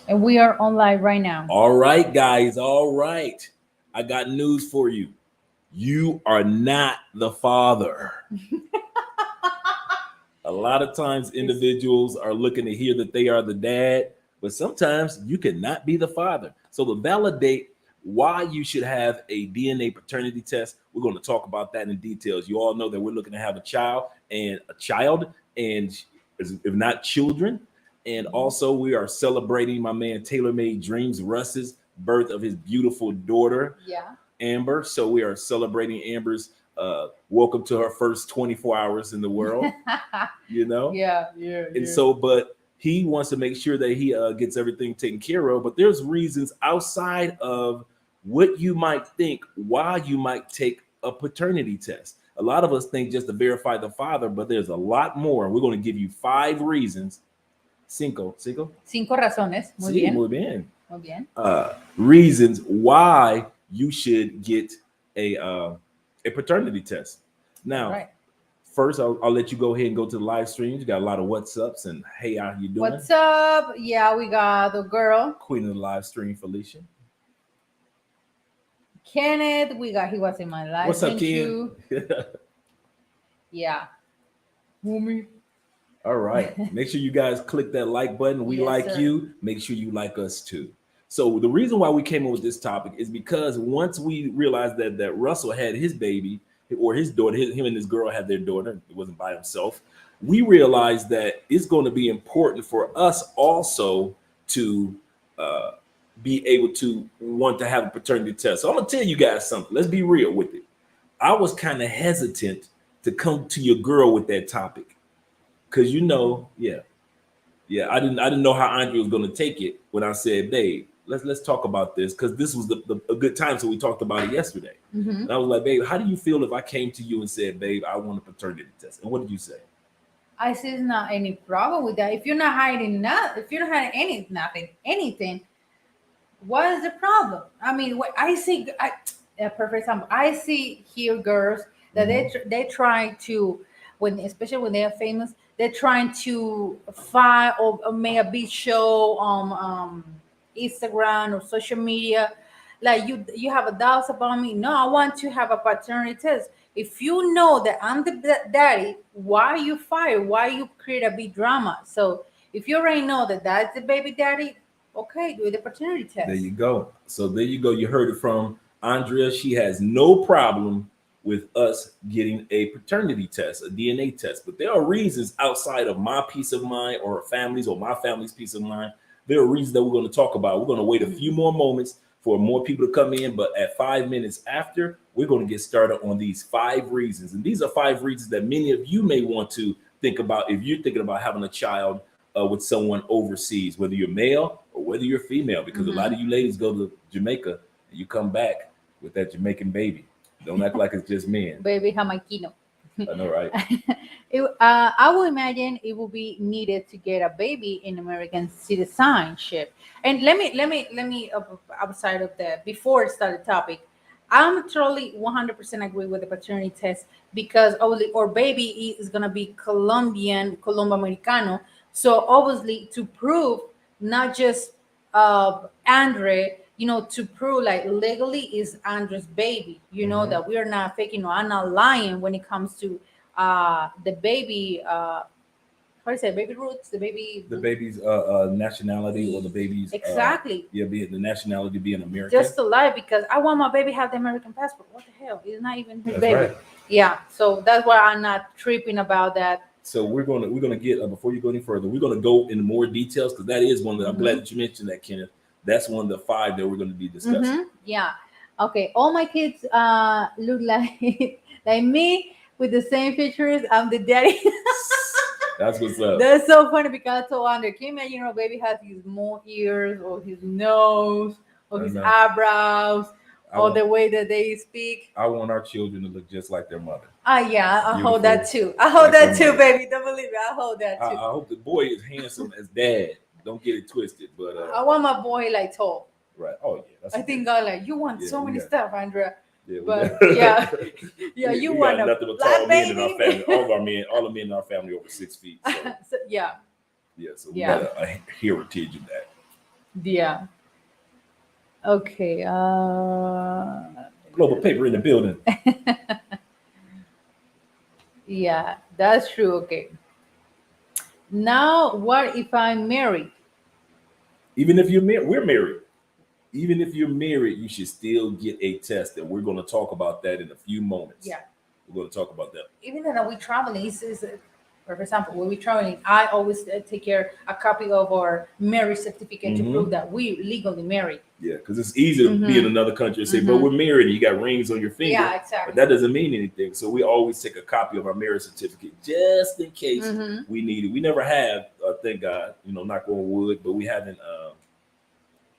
And we are on live right now. All right, guys. All right. I got news for you. You are not the father. A lot of times individuals are looking to hear that they are the dad, but sometimes you cannot be the father. So to validate why you should have a DNA paternity test, we're going to talk about that in details. You all know that we're looking to have a child and if not children. And also we are celebrating my man Taylor Made Dreams Russ's birth of his beautiful daughter. Yeah. Amber. So we are celebrating Amber's welcome to her first 24 hours in the world, you know? Yeah. And so, but he wants to make sure that he gets everything taken care of. But there's reasons outside of what you might think why you might take a paternity test. A lot of us think just to verify the father, but there's a lot more. We're going to give you 5 reasons. Cinco. 5 razones. Muy Sí, bien. muy bien. Muy bien. Reasons why you should get a paternity test. Now, Right. first, I'll let you go ahead and go to the live stream. You got a lot of what's ups and hey, how you doing? What's up? Yeah, we got the girl. Queen of the live stream, Felicia. Kenneth, we got he was in my live What's up, stream Ken? too. Yeah. Homie. All right. Make sure you guys click that like button. We Yes, like sir. you. Make sure you like us too. So the reason why we came up with this topic is because once we realized that Russell had his baby or his daughter, him and his girl had their daughter. It wasn't by himself. We realized that it's going to be important for us also to be able to want to have a paternity test. So I'm gonna tell you guys something. Let's be real with it. I was kind of hesitant to come to your girl with that topic because I didn't know how Andre was going to take it when I said, babe, let's talk about this, because this was a good time. So we talked about it yesterday. Mm-hmm. And I was like, babe, how do you feel if I came to you and said, babe, I want a paternity test? And what did you say? I see there's not any problem with that. If you're not hiding anything, what is the problem? I mean, what I see, a perfect example. I see here girls that they try to, especially when they are famous, they're trying to find or make a big show on Instagram or social media. Like you have a doubt about me. No, I want to have a paternity test. If you know that I'm the daddy, why you fire? Why you create a big drama? So if you already know that that's the baby daddy, okay, do the paternity test. There you go. So there you go. You heard it from Andrea. She has no problem with us getting a paternity test, a DNA test. But there are reasons outside of my peace of mind or my family's peace of mind. There are reasons that we're going to talk about. We're going to wait a few more moments for more people to come in. But at 5 minutes after, we're going to get started on these 5 reasons. And these are 5 reasons that many of you may want to think about if you're thinking about having a child with someone overseas, whether you're male or whether you're female, because a lot of you ladies go to Jamaica and you come back with that Jamaican baby. Don't act like it's just men. Baby Jamaicano. I know, right? I would imagine it will be needed to get a baby in American citizenship. And let me outside of that, before I start the topic, I'm totally 100% agree with the paternity test, because obviously our baby is gonna be Colombo Americano. So obviously to prove not just Andre, to prove like legally is Andre's baby, that we are not faking or I'm not lying when it comes to the baby, how do you say, baby roots, the baby's nationality, or the baby's exactly. Be the nationality being American. Just to lie, because I want my baby have the American passport. What the hell? It's not even his That's baby. right. Yeah, so that's why I'm not tripping about that. So we're gonna get before you go any further, we're gonna go into more details, because that is one that I'm glad that you mentioned that, Kenneth. That's one of the 5 that we're going to be discussing. Yeah. Okay. All my kids look like like me with the same features. I'm the daddy. That's what's up. That's so funny, because I told Andre, can you imagine our baby has his more ears or his nose or his eyebrows or the way that they speak? I want our children to look just like their mother. Yeah, I hold that too. I hold that too, baby. Don't believe me. I hold that too. I hope the boy is handsome as dad. Don't get it twisted, but I want my boy like tall. Right. Oh yeah. I think God like, you want so many stuff, Andrea. Yeah, but you we want got a nothing but black tall baby. men in our family. All the men in our family over 6 feet. So. Yeah. So we got a heritage of that. Yeah. Okay. Global paper in the building. Yeah, that's true. Okay. Now, what if I'm married? Even if you're married, we're married. Even if you're married, you should still get a test, and we're going to talk about that in a few moments. Yeah. We're going to talk about that. Even though we traveling, for example, when we traveling, I always take care a copy of our marriage certificate to prove Hmm. that we legally married. Yeah, because it's easy to be in Mm-hmm. another country and say, "But Mm-hmm. we're married," and you got rings on your finger, Yeah, but exactly. that doesn't mean anything. So we always take a copy of our marriage certificate just in case Mm-hmm. we need it. We never have, thank God, knock on wood, but we haven't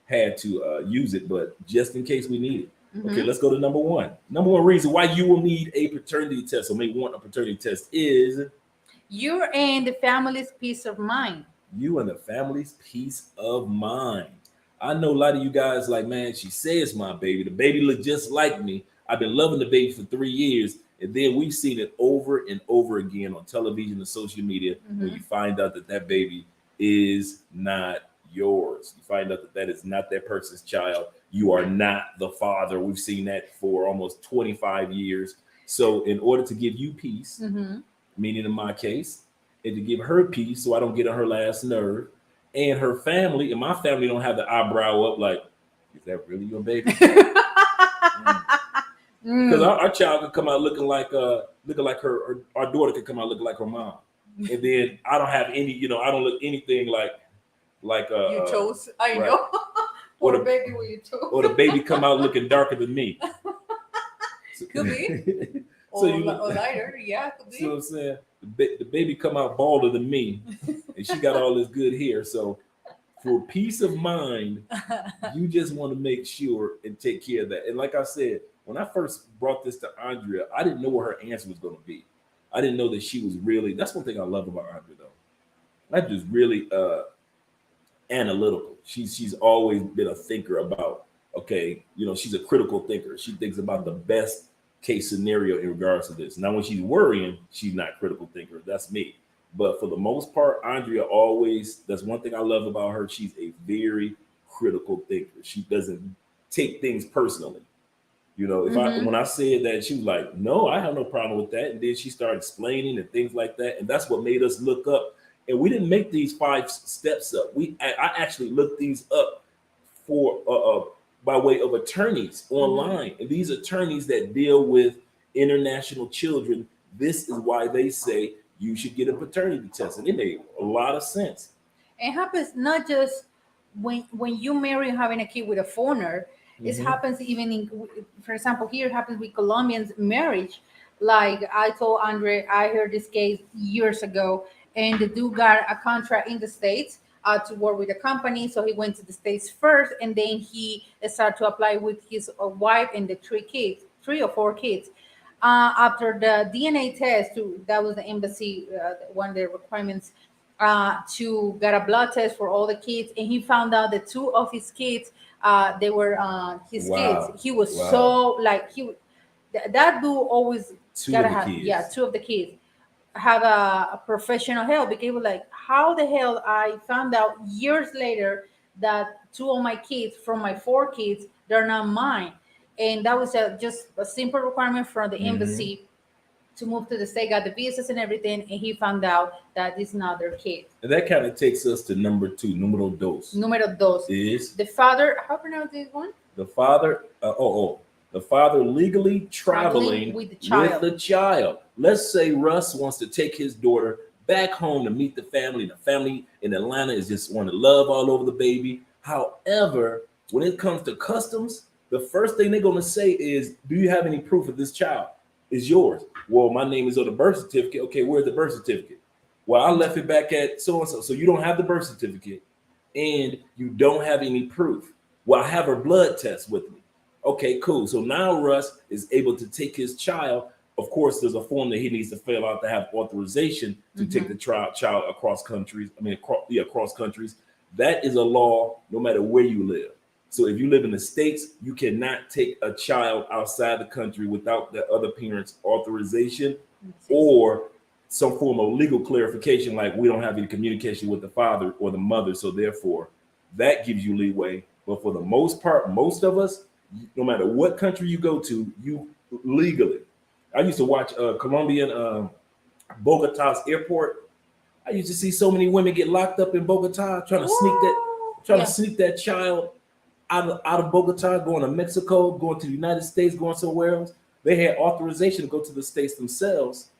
had to use it. But just in case we need it. Okay, Mm-hmm. let's go to number one. Number one reason why you will need a paternity test or may want a paternity test is You're in the family's peace of mind. you and the family's peace of mind. I know a lot of you guys like, man, she says my baby. The baby look just like me. I've been loving the baby for 3 years. And then we've seen it over and over again on television and social media when Mm-hmm. you find out that that baby is not yours. You find out that that is not that person's child. You are not the father. We've seen that for almost 25 years. So, in order to give you peace, Mm-hmm. meaning in my case, and to give her peace so I don't get on her last nerve. And her family, and my family don't have the eyebrow up like, is that really your baby? Because Mm. our child could come out looking like her, or our daughter could come out looking like her mom. And then I don't have any, I don't look anything like You chose. I right. know. Or Poor the baby, what you chose. or the baby come out looking darker than me. Could be. So Or, you or lighter. Yeah, could see what be. I'm saying? The baby come out balder than me, and she got all this good hair. So for peace of mind, you just want to make sure and take care of that. And like I said, when I first brought this to Andrea, I didn't know what her answer was going to be. I didn't know that she was really. That's one thing I love about Andrea, though. I just really analytical. She's always been a thinker about, okay, she's a critical thinker. She thinks about the best case scenario in regards to this. Now when she's worrying, she's not critical thinker. That's me. But for the most part, Andrea always, that's one thing I love about her. She's a very critical thinker. She doesn't take things personally. If I Mm-hmm. when I said that, she was like, "No, I have no problem with that." And then she started explaining and things like that, and that's what made us look up. And we didn't make these 5 steps up. I actually looked these up for by way of attorneys Mm-hmm. online, and these attorneys that deal with international children. This is why they say you should get a paternity test, and it made a lot of sense. It happens not just when you marry having a kid with a foreigner. It Hmm. happens even in, for example, here it happens with Colombians marriage. Like I told Andre, I heard this case years ago, and the dude got a contract in the states to work with a company. So he went to the states first, and then he started to apply with his wife and the 3 kids, 3 or 4 kids. After the DNA test, that was the embassy one of the requirements to get a blood test for all the kids, and he found out that 2 of his kids, they were his kids. Wow, He was wow, so like that dude always two gotta of the have, yeah, kids. 2 of the kids have a professional help, because he was like, how the hell I found out years later that 2 of my kids from my 4 kids, they're not mine. And that was just a simple requirement from the Hmm. embassy to move to the state, got the visas and everything, and he found out that this is not their kid. And that kind of takes us to number two, numero dos, Numero dos. is The father, how pronounce this one? the father. The father legally Traveling traveling with the with child. the child. Let's say Russ wants to take his daughter back home to meet the family. The family in Atlanta is just want to love all over the baby. However, when it comes to customs, the first thing they're going to say is, "Do you have any proof of this child is yours?" Well, my name is on the birth certificate. Okay, where's the birth certificate? Well, I left it back at so and so. So you don't have the birth certificate and you don't have any proof. Well, I have her blood test with me. Okay, cool. So now Russ is able to take his child. Of course, there's a form that he needs to fill out to have authorization to take Mm-hmm. the child across countries. I mean, across countries. That is a law no matter where you live. So if you live in the States, you cannot take a child outside the country without the other parent's authorization or some form of legal clarification, like we don't have any communication with the father or the mother, so therefore that gives you leeway. But for the most part, most of us, no matter what country you go to, you legally. I used to watch Colombian Bogota's airport. I used to see so many women get locked up in Bogota Whoa. trying to Yeah. sneak that child out of Bogota, going to Mexico, going to the United States, going somewhere else. They had authorization to go to the states themselves,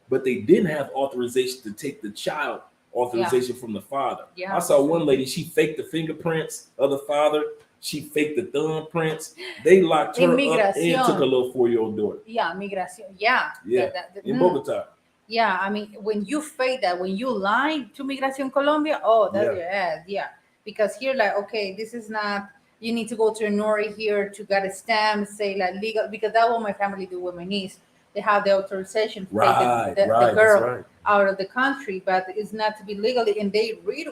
but they didn't have authorization to take the child Yeah. authorization from the father. I Yeah, saw that's one true. lady, she faked the fingerprints of the father, she faked the thumbprints. They locked her up and took a Inmigración. little 4-year-old daughter. Yeah, migración. Yeah. Yeah, in Bogota. Yeah, I mean, when you fake that, when you lie to Migración Colombia, oh, that's Yeah, your ass. Yeah. Because here, like, okay, this is not, you need to go to a notary here to get a stamp, say, like, legal, because that's what my family do with my niece. They have the authorization to take right, the right. That's girl right. out of the country, but it's not to be legally, and they read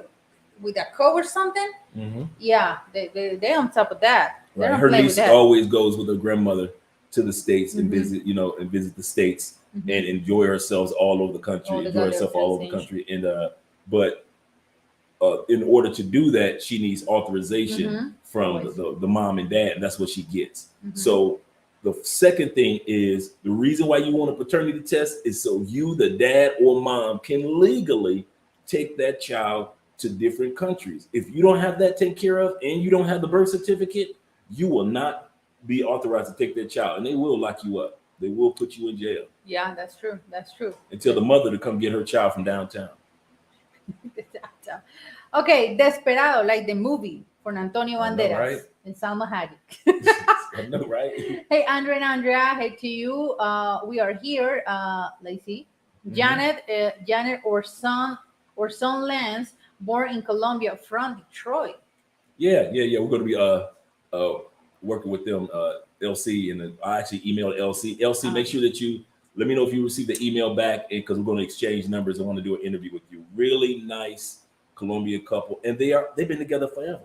with a code or something. Mm-hmm. Yeah, they on top of that. They Right. don't Her play with niece that. always goes with her grandmother to the states and Hmm. visit, and visit the states Hmm. and enjoy herself all over the All country, the enjoy goddamn herself all over the authorization. country. And but in order to do that, she needs authorization Hmm. from Always. the mom and dad, and that's what she gets. Hmm. So the second thing is the reason why you want a paternity test is so you, the dad or mom, can legally take that child to different countries. If you don't have that taken care of and you don't have the birth certificate, you will not be authorized to take that child, and they will lock you up. They will put you in jail Yeah, that's true. That's true. until the mother to come get her child from downtown. Okay, Desperado, like the movie from Antonio I know, right? Banderas and Salma Hayek. I know, right? Hey, Andre and Andrea, hey to you. We are here. Let's see. Mhm. Janet or son Lance, born in Colombia from Detroit. Yeah, yeah, yeah. We're going to be uh working with them, LC, and I actually emailed LC. LC, Uh, make sure that you let me know if you receive the email back, and because we're going to exchange numbers. I want to do an interview with you. Really nice Colombian couple, and they've been together forever.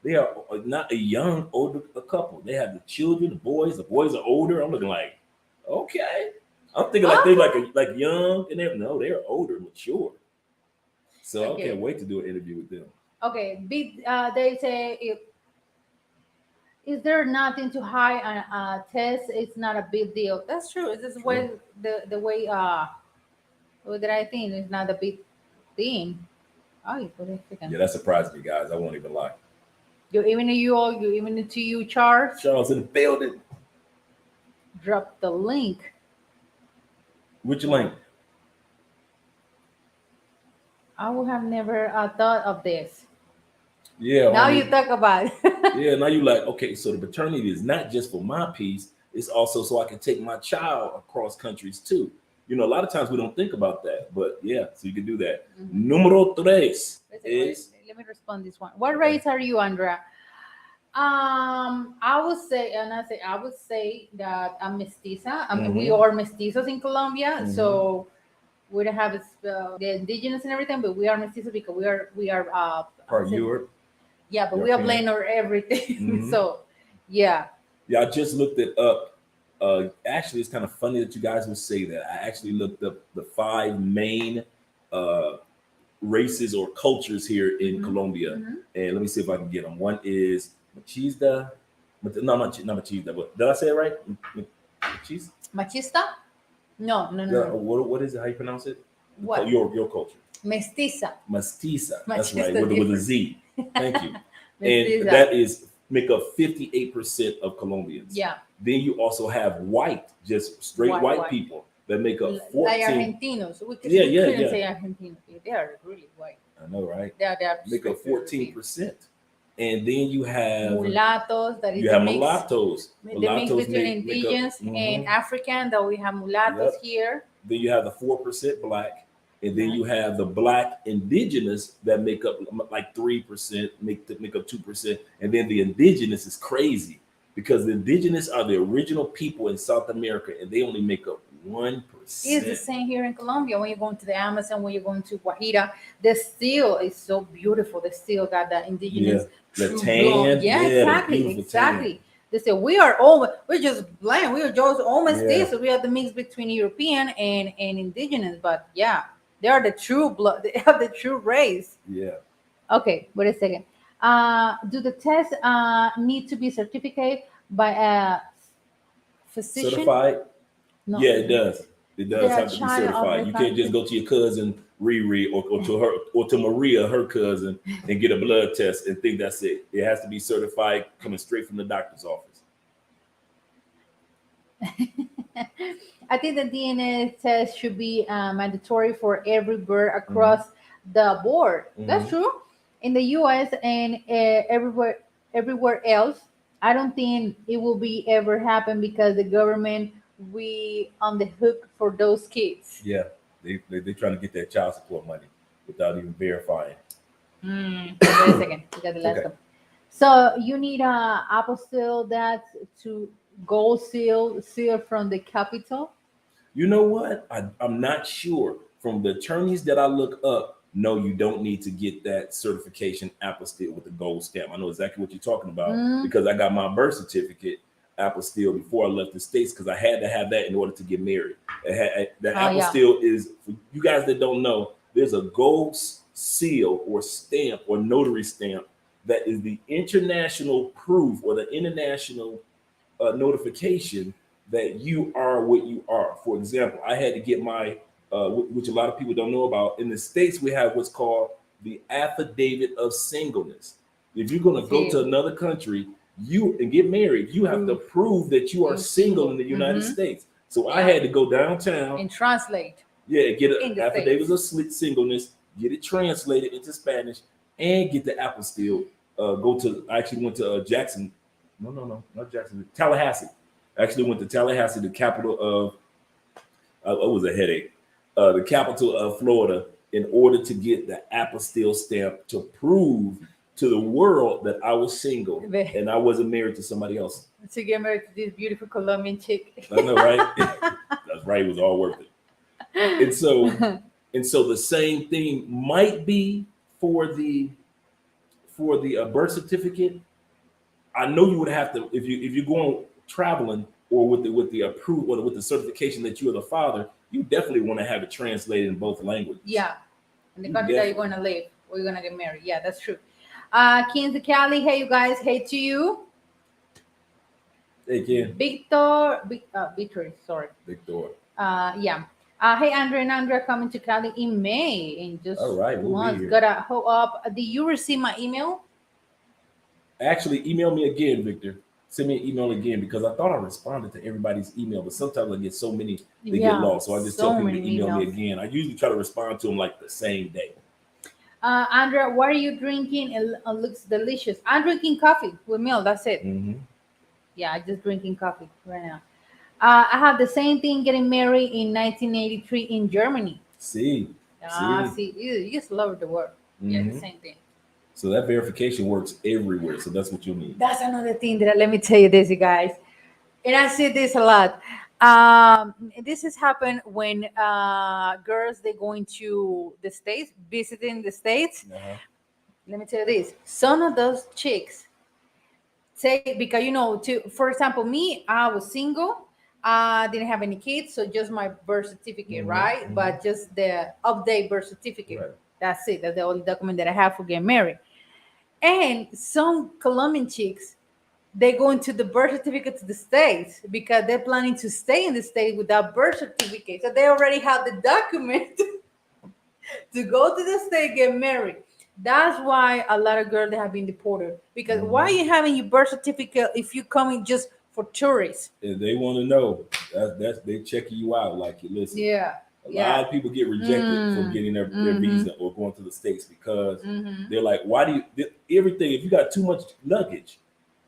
They are not a young older a couple. They have the children, the boys. The boys are older. I'm looking like, okay. I'm thinking like they're like okay. like young, and they're older, mature. So I can't Okay. wait to do an interview with them. Okay. They say, is there nothing to hide on a test? It's not a big deal. That's true. This is True. way the way what did I think? It's not a big thing. Oh, you put it again. Yeah, that surprised me, guys. I won't even lie. You even to you, Charles, Charles in the building. drop the link. Which link? I would have never thought of this. Yeah, Now on you it. talk about it. Yeah, now you like, okay, so the paternity is not just for my piece, it's also so I can take my child across countries too. A lot of times we don't think about that, but yeah, so you can do that. Mhm. Número tres Wait a second, is let me respond this one. What okay. race are you, Andrea? I would say, I would say that I'm mestiza. I mean, we Mm-hmm. are mestizos in Colombia, Mm-hmm. so we don't have the indigenous and everything, but we are mestizos because we are I Part said, Europe, yeah, but we are European. blend or everything. Mm-hmm. So, yeah. Yeah, I just looked it up. Actually, it's kind of funny that you guys would say that. I actually looked up the five main uh, races or cultures here in Hmm. Colombia, Hmm. and let me see if I can get them. One is machista. No, not machista. But did I say it right? Machista. Machista? No, no, no, Yeah, no. what is it? How you pronounce it? What? Your culture. Mestiza. Mestiza. That's right. Machista With a different. Z. Thank you. And Mestiza. that is make up 58% of Colombians. Yeah. Then you also have white, just straight White, white white. people that make up Like 14. Argentinos. Yeah, We yeah, couldn't yeah. say Argentinos. They are really white. I know, right? They are Make up straight European. 14%. And then Mulattos, that is you the have mix. mulattoes. The mix Mulattoes between make up indigenous and African, that we have mulattoes yep. here. Then you have the 4% black, and then Black. you have the black indigenous that make up like 3%, make up 2%, and then the indigenous is crazy because the indigenous are the original people in South America, and they only make up It's the 1%. same here in Colombia. When you're going to the Amazon, when you're going to Guajira, the steel is so beautiful. The steel got that Yeah, indigenous the true blonde. tan, Yeah, yeah, the exactly, beautiful tan. exactly. They say we're just blind. We are just almost Yeah, this. So we are the mix between European and indigenous. But yeah, they are the true blood. They have the true race. yeah. Okay, wait a second. Do the tests need to be certificated by a physician? Certified? No, Yeah, it does. It does the have to be child of certified. the You can't just country. go to your cousin Riri or to her or to Maria, her cousin, and get a blood test and think that's it. It has to be certified coming straight from the doctor's office. I think the DNA test should be mandatory for every bird Hmm. across the board. That's Hmm. true. In the U.S. and everywhere else, I don't think it will be ever happen because the government we on the hook for those kids. Yeah, they trying to get that child support money without even verifying. Wait a second, we got the last Okay. one. So you need a apostille that to gold seal from the capital. You know what? I'm not sure. From the attorneys that I look up, no, you don't need to get that certification apostille with the gold stamp. I know exactly what you're talking about Mm, because I got my birth certificate apostille before I left the States because I had to have that in order to get married. The oh yeah. apostille is, for you guys that don't know, there's a gold seal or stamp or notary stamp that is the international proof or the international notification that you are what you are. For example, I had to get my, which a lot of people don't know about. In the States, we have what's called the affidavit of singleness. If you're going to go to See, another country, you and get married, you have to proof prove that you are you're single in single. the United Mm-hmm. States. So I Yeah, had to go downtown, and translate yeah, get an in the affidavit states. of singleness, get it translated into Spanish, and get the apostille. Go to, I actually went to Jackson, no, not Jackson, Tallahassee. I actually went to Tallahassee, the capital of, it was a headache, the capital of Florida, in order to get the apostille stamp to prove to the world that I was single The- and I wasn't married to somebody else. to get married to this beautiful Colombian chick. I know, right? That's right. It was all worth it. And so, and so the same thing might be for the birth certificate. I know you would have to if you're going traveling or with the approval or with the certification that you are the father, you definitely want to have it translated in both languages. Yeah, in the You country that you're definitely. going to live or you're going to get married. Yeah, that's true. Kings of Cali, hey you guys, hey to you. Hey, Ken. Victory, sorry. Victor. Yeah. Hey, Andrea and Andrea coming to Cali in May in All just right, we'll be months. here. Gotta hold up. Did you receive my email? Actually, email me again, Victor. Send me an email again because I thought I responded to everybody's email, but sometimes I get so many they get Yeah, lost. So I just tell so people to many email me emails. again. I usually try to respond to them like the same day. Andrea, what are you drinking? It looks delicious. I'm drinking coffee with milk. That's it. Hmm. Yeah, I just drinking coffee right now. I have the same thing getting married in 1983 in Germany. See, Ah, see. see, you just love the word. Yeah, the Hmm. same thing. So that verification works everywhere. So that's what you need. That's another thing that let me tell you this, you guys. And I see this a lot. This has happened when girls they going to the states, visiting the states. Uh-huh. Let me tell you this: some of those chicks say because to for example, me, I was single, I didn't have any kids, so just my birth certificate, Hmm. right? Hmm. But just the update birth certificate. Right. That's it. That's the only document that I have for getting married. And some Colombian chicks they go into the birth certificate to the states because they're planning to stay in the state without birth certificate. So they already have the document to go to the state get married. That's why a lot of girls they have been deported. Because why are Hmm. you having your birth certificate if you coming just for tourists? If they want to know, that's they checking you out. Like, listen, Yeah, a yeah. lot of people get rejected from getting their Mm-hmm. visa or going to the states because Mm-hmm. they're like, why do you everything? If you got too much luggage,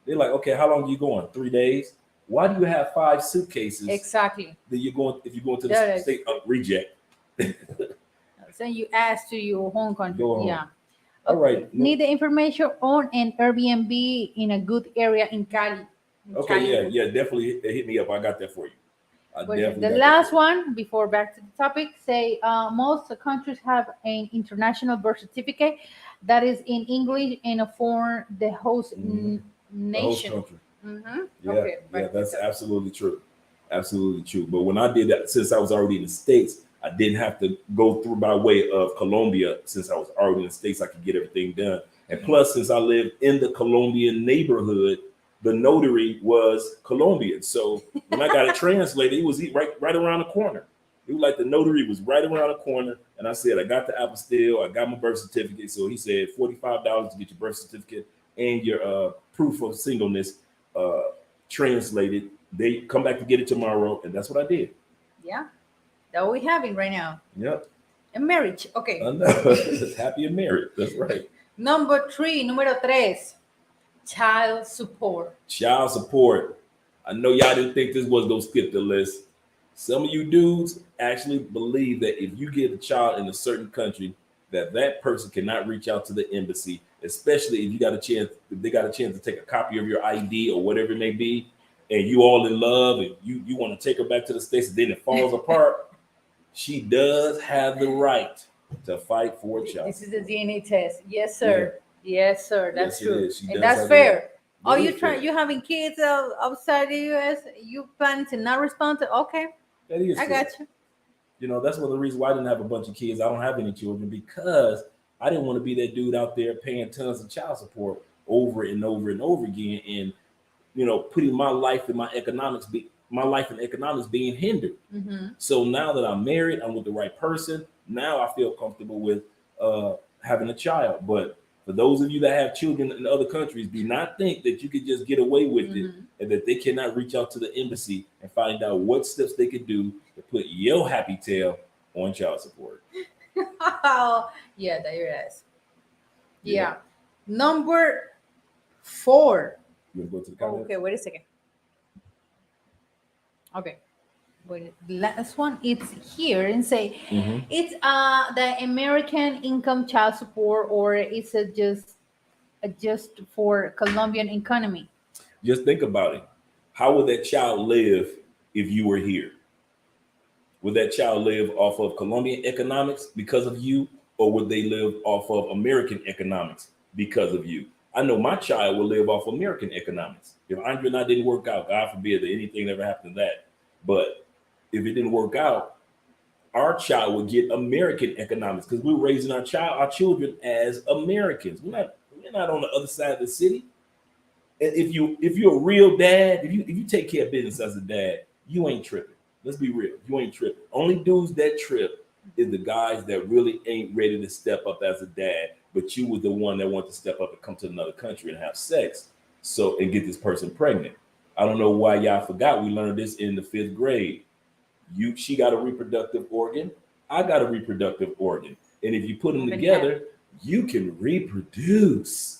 they're like, okay, how long are you going? 3 days. Why do you have 5 suitcases Exactly. that you're going if you're going to the That is state? Reject. send you ask to your home country. Go home. Yeah. All Okay. right. No. Need the information on an Airbnb in a good area in Cali. In Okay. Cali. Yeah. Yeah. Definitely hit me up. I got that for you. I But definitely the got that for last you. one, before back to the topic, say most countries have an international birth certificate that is in English and a form the host Hmm. The host nation. country. Yeah, Okay, yeah, back to the that's topic. absolutely true. Absolutely true. But when I did that, since I was already in the States, I didn't have to go through by way of Colombia. Since I was already in the States, I could get everything done. And plus, since I lived in the Colombian neighborhood, the notary was Colombian. So when I got it translated, it was right around the corner. It was like the notary was right around the corner. And I said, I got the apostille, I got my birth certificate. So he said $45 to get your birth certificate and your proof of singleness uh, translated. They come back to get it tomorrow, and that's what I did. Yeah, that what we having right now. Yep. A marriage. Okay. I know. Happy and married. That's right. Number three, número tres, child support. Child support. I know y'all didn't think this was gonna skip the list. Some of you dudes actually believe that if you get a child in a certain country, that person cannot reach out to the embassy, especially if they got a chance to take a copy of your ID or whatever it may be, and you all in love and you want to take her back to the States and then it falls apart. She does have the right to fight for a child. This is the DNA test. Yes, sir. Yes, sir. That's Yes, it true. is. She And does that's have the fair. right. Oh, That you is try fair. you having kids outside the US, you plan to not respond to okay. That is I fair. got you. You know, that's one of the reasons why I didn't have a bunch of kids. I don't have any children because I didn't want to be that dude out there paying tons of child support over and over and over again, and putting my life and economics being hindered. Mm-hmm. So now that I'm married, I'm with the right person. Now I feel comfortable with having a child. But for those of you that have children in other countries, do not think that you could just get away with it and that they cannot reach out to the embassy and find out what steps they could do to put your happy tail on child support. Yeah, that your ass. Yeah. Yeah. Number four. You want to go to the comments? Okay, wait a second. Okay. Wait, the last one it's here and say Mhm. it's the American income child support or it's just for Colombian economy. Just think about it. How would that child live if you were here? Would that child live off of Colombian economics because of you, or would they live off of American economics because of you? I know my child will live off American economics. If Andre and I didn't work out, God forbid that anything ever happened to that. But if it didn't work out, our child would get American economics because we're raising our children as Americans. We're not on the other side of the city. And if you're a real dad, if you take care of business as a dad, you ain't tripping. Let's be real. You ain't tripping. Only dudes that trip is the guys that really ain't ready to step up as a dad, but you was the one that wanted to step up and come to another country and have sex, and get this person pregnant. I don't know why y'all forgot. We learned this in the 5th grade. She got a reproductive organ. I got a reproductive organ, and if you put them together, you can reproduce.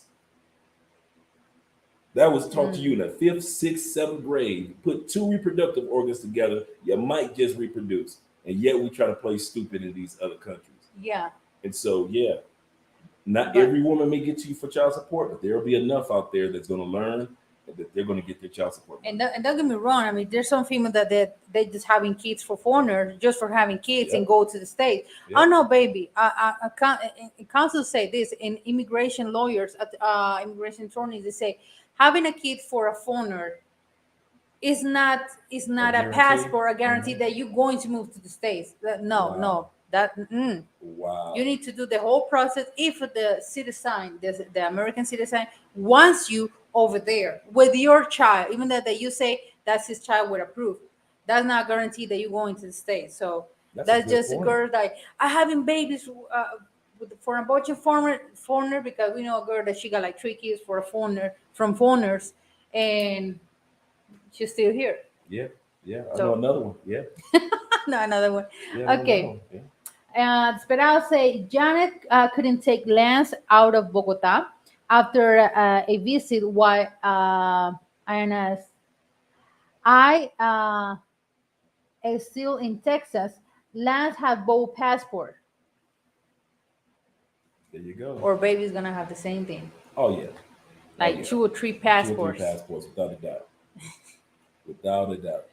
That was taught to you in the 5th, 6th, 7th grade. Put 2 reproductive organs together, you might just reproduce. And yet we try to play stupid in these other countries. Yeah. And so, not every woman may get to you for child support, but there will be enough out there that's going to learn that they're going to get their child support. And don't get me wrong. I mean, there's some female that they just having kids for foreigners, just for having kids and go to the States. Oh no, baby. Council say this, and immigration lawyers, immigration attorneys, they say having a kid for a foreigner is not a passport, a guarantee that you're going to move to the States. No. Wow. You need to do the whole process. If the citizen, the American citizen, wants you over there with your child, even that you say that's his child would approve, that's not a guarantee that you're going to the States. So that's just a girl like I having babies for a bunch of foreigner because we know a girl that she got like 3 kids for a foreigner from foreigners, and she's still here. Yeah. I know another one. Yeah. No, another one. Yeah, Okay. But I'll say Janet couldn't take Lance out of Bogota after a visit while INS. Is still in Texas. Lance had both passport. There you go. Or baby's gonna have the same thing. Oh yeah. Like 2 or 3 passports. 2 or 3 passports, without a doubt. Without a doubt.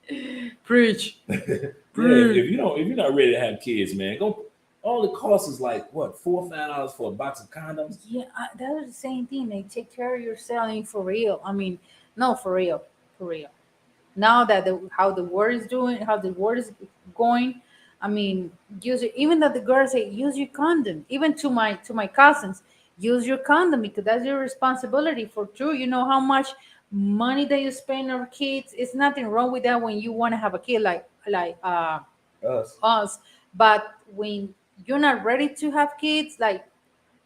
Preach. If you're not ready to have kids, man, go. All it costs is like what, $4 or $5 for a box of condoms. Yeah, that was the same thing. They take care of yourself. I mean, for real. I mean, no, for real. Now that how the world is doing, how the world is going, I mean, even that the girls say use your condom. Even to my cousins, use your condom because that's your responsibility for true. You know how much money that you spend on kids. It's nothing wrong with that when you want to have a kid like Us. us. But when you're not ready to have kids, like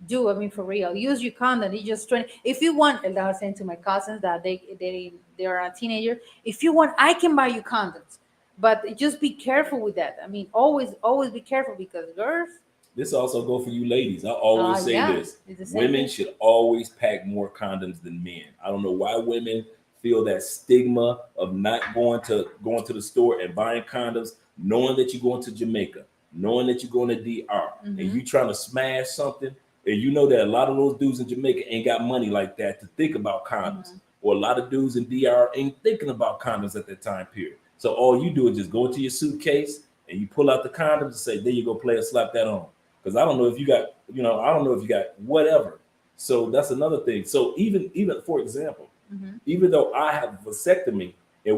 do I mean for real, use your condom. You just 20. If you want, and I was saying to my cousins that they are a teenager. If you want, I can buy you condoms, but just be careful with that. I mean, always be careful because girls, This also go for you ladies. I always say yeah, this: it's the same women thing. should always pack more condoms than men. I don't know why women feel that stigma of not going to the store and buying condoms, knowing that you're going to Jamaica, knowing that you're going to DR, and Hmm. you trying to smash something, and you know that a lot of those dudes in Jamaica ain't got money like that to think about condoms, Hmm. or a lot of dudes in DR ain't thinking about condoms at that time period. So all you do is just go into your suitcase and you pull out the condoms and say, "There you go, player, slap that on." Because I don't know if you got, I don't know if you got whatever. So that's another thing. So even for example, Hmm. even though I have vasectomy and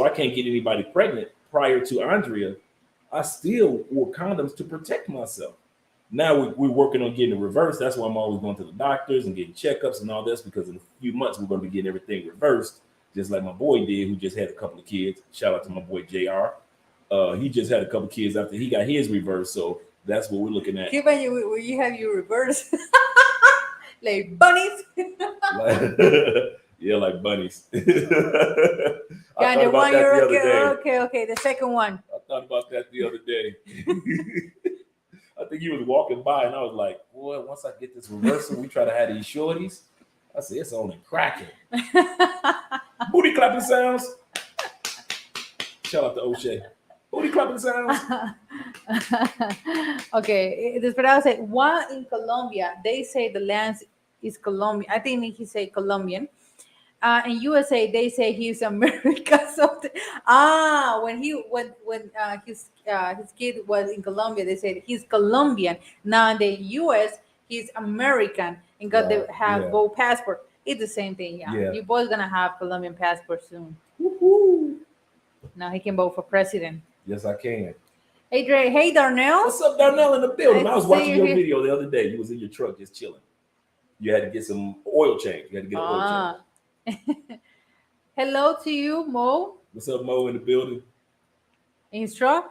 I can't get anybody pregnant prior to Andrea, I still wore condoms to protect myself. Now we're working on getting it reversed. That's why I'm always going to the doctors and getting checkups and all this because in a few months we're going to be getting everything reversed, just like my boy did, who just had a couple of kids. Shout out to my boy Jr. He just had a couple of kids after he got his reversed, so that's what we're looking at. Keep on you when you have your reverse like bunnies. Like, yeah, like bunnies. I Yeah, thought the about one that the you're other okay, day. okay. The second one. I thought about that the other day. I think he was walking by, and I was like, "Boy, once I get this reversal, we try to have these shorties." I said, "It's only cracking." Booty clapping sounds. Shout out to O'Shea. Booty clapping sounds. Okay, Desperado said, while in Colombia, they say the land is Colombian. I think he said Colombian. In USA, they say he's American. When his kid was in Colombia, they said he's Colombian. Now in the US, he's American and got Right. to have Yeah. both passport. It's the same thing. Yeah, Yeah. you both gonna have Colombian passport soon. Woo-hoo. Now he can vote for president. Yes, I can. Hey Dre, hey Darnell. What's up, Darnell, in the building? I I was see watching you your here. video the other day. You was in your truck just chilling. You had to get some oil change. You had to get an oil change. Ah, hello to you, Mo What's up, Mo, in the building? Instra.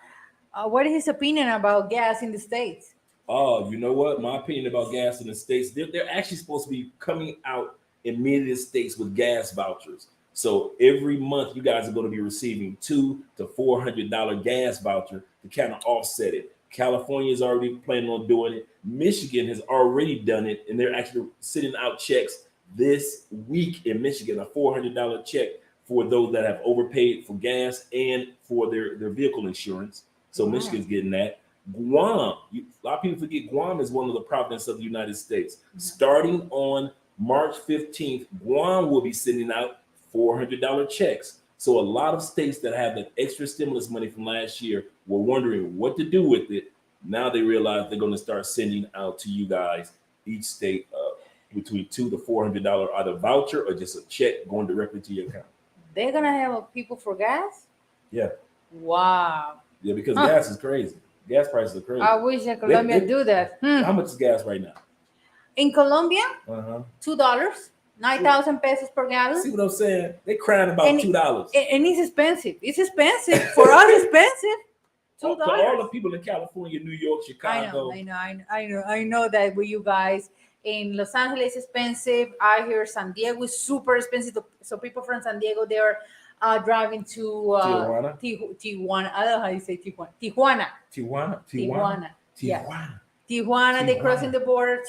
What is his opinion about gas in the states? Oh, you know what? My opinion about gas in the States, they're actually supposed to be coming out in many of the states with gas vouchers. So every month you guys are going to be receiving $200 to $400 gas voucher to kind of offset it. California is already planning on doing it. Michigan has already done it, and they're actually sending out checks this week in Michigan, a $400 check for those that have overpaid for gas and for their vehicle insurance. So Wow. Michigan's getting that. Guam, a lot of people forget Guam is one of the provinces of the United States. Starting on March 15th, Guam will be sending out $400 checks. So a lot of states that have that extra stimulus money from last year were wondering what to do with it. Now they realize they're going to start sending out to you guys, each state, between $200 to $400 either voucher or just a check going directly to your account. They're gonna have people for gas? Yeah, Wow. yeah, because Huh. gas is crazy. Gas prices are crazy. I wish that They, Colombia they, do that. how much is gas right now? In Colombia, Uh-huh. $2, nine See, thousand pesos per gallon, see what I'm saying? They crying and about $2. and it's expensive. It's expensive for us. Expensive. Two To all dollars. the people in California, New York, I know, Chicago, I know that with you guys in Los Angeles expensive. I hear San Diego is super expensive. So people from San Diego they are driving to Tijuana, Tijuana. I don't know how you say Tijuana. Tijuana. Tijuana, Tijuana, Tijuana. Yeah. Tijuana, Tijuana. They crossing Tijuana. the border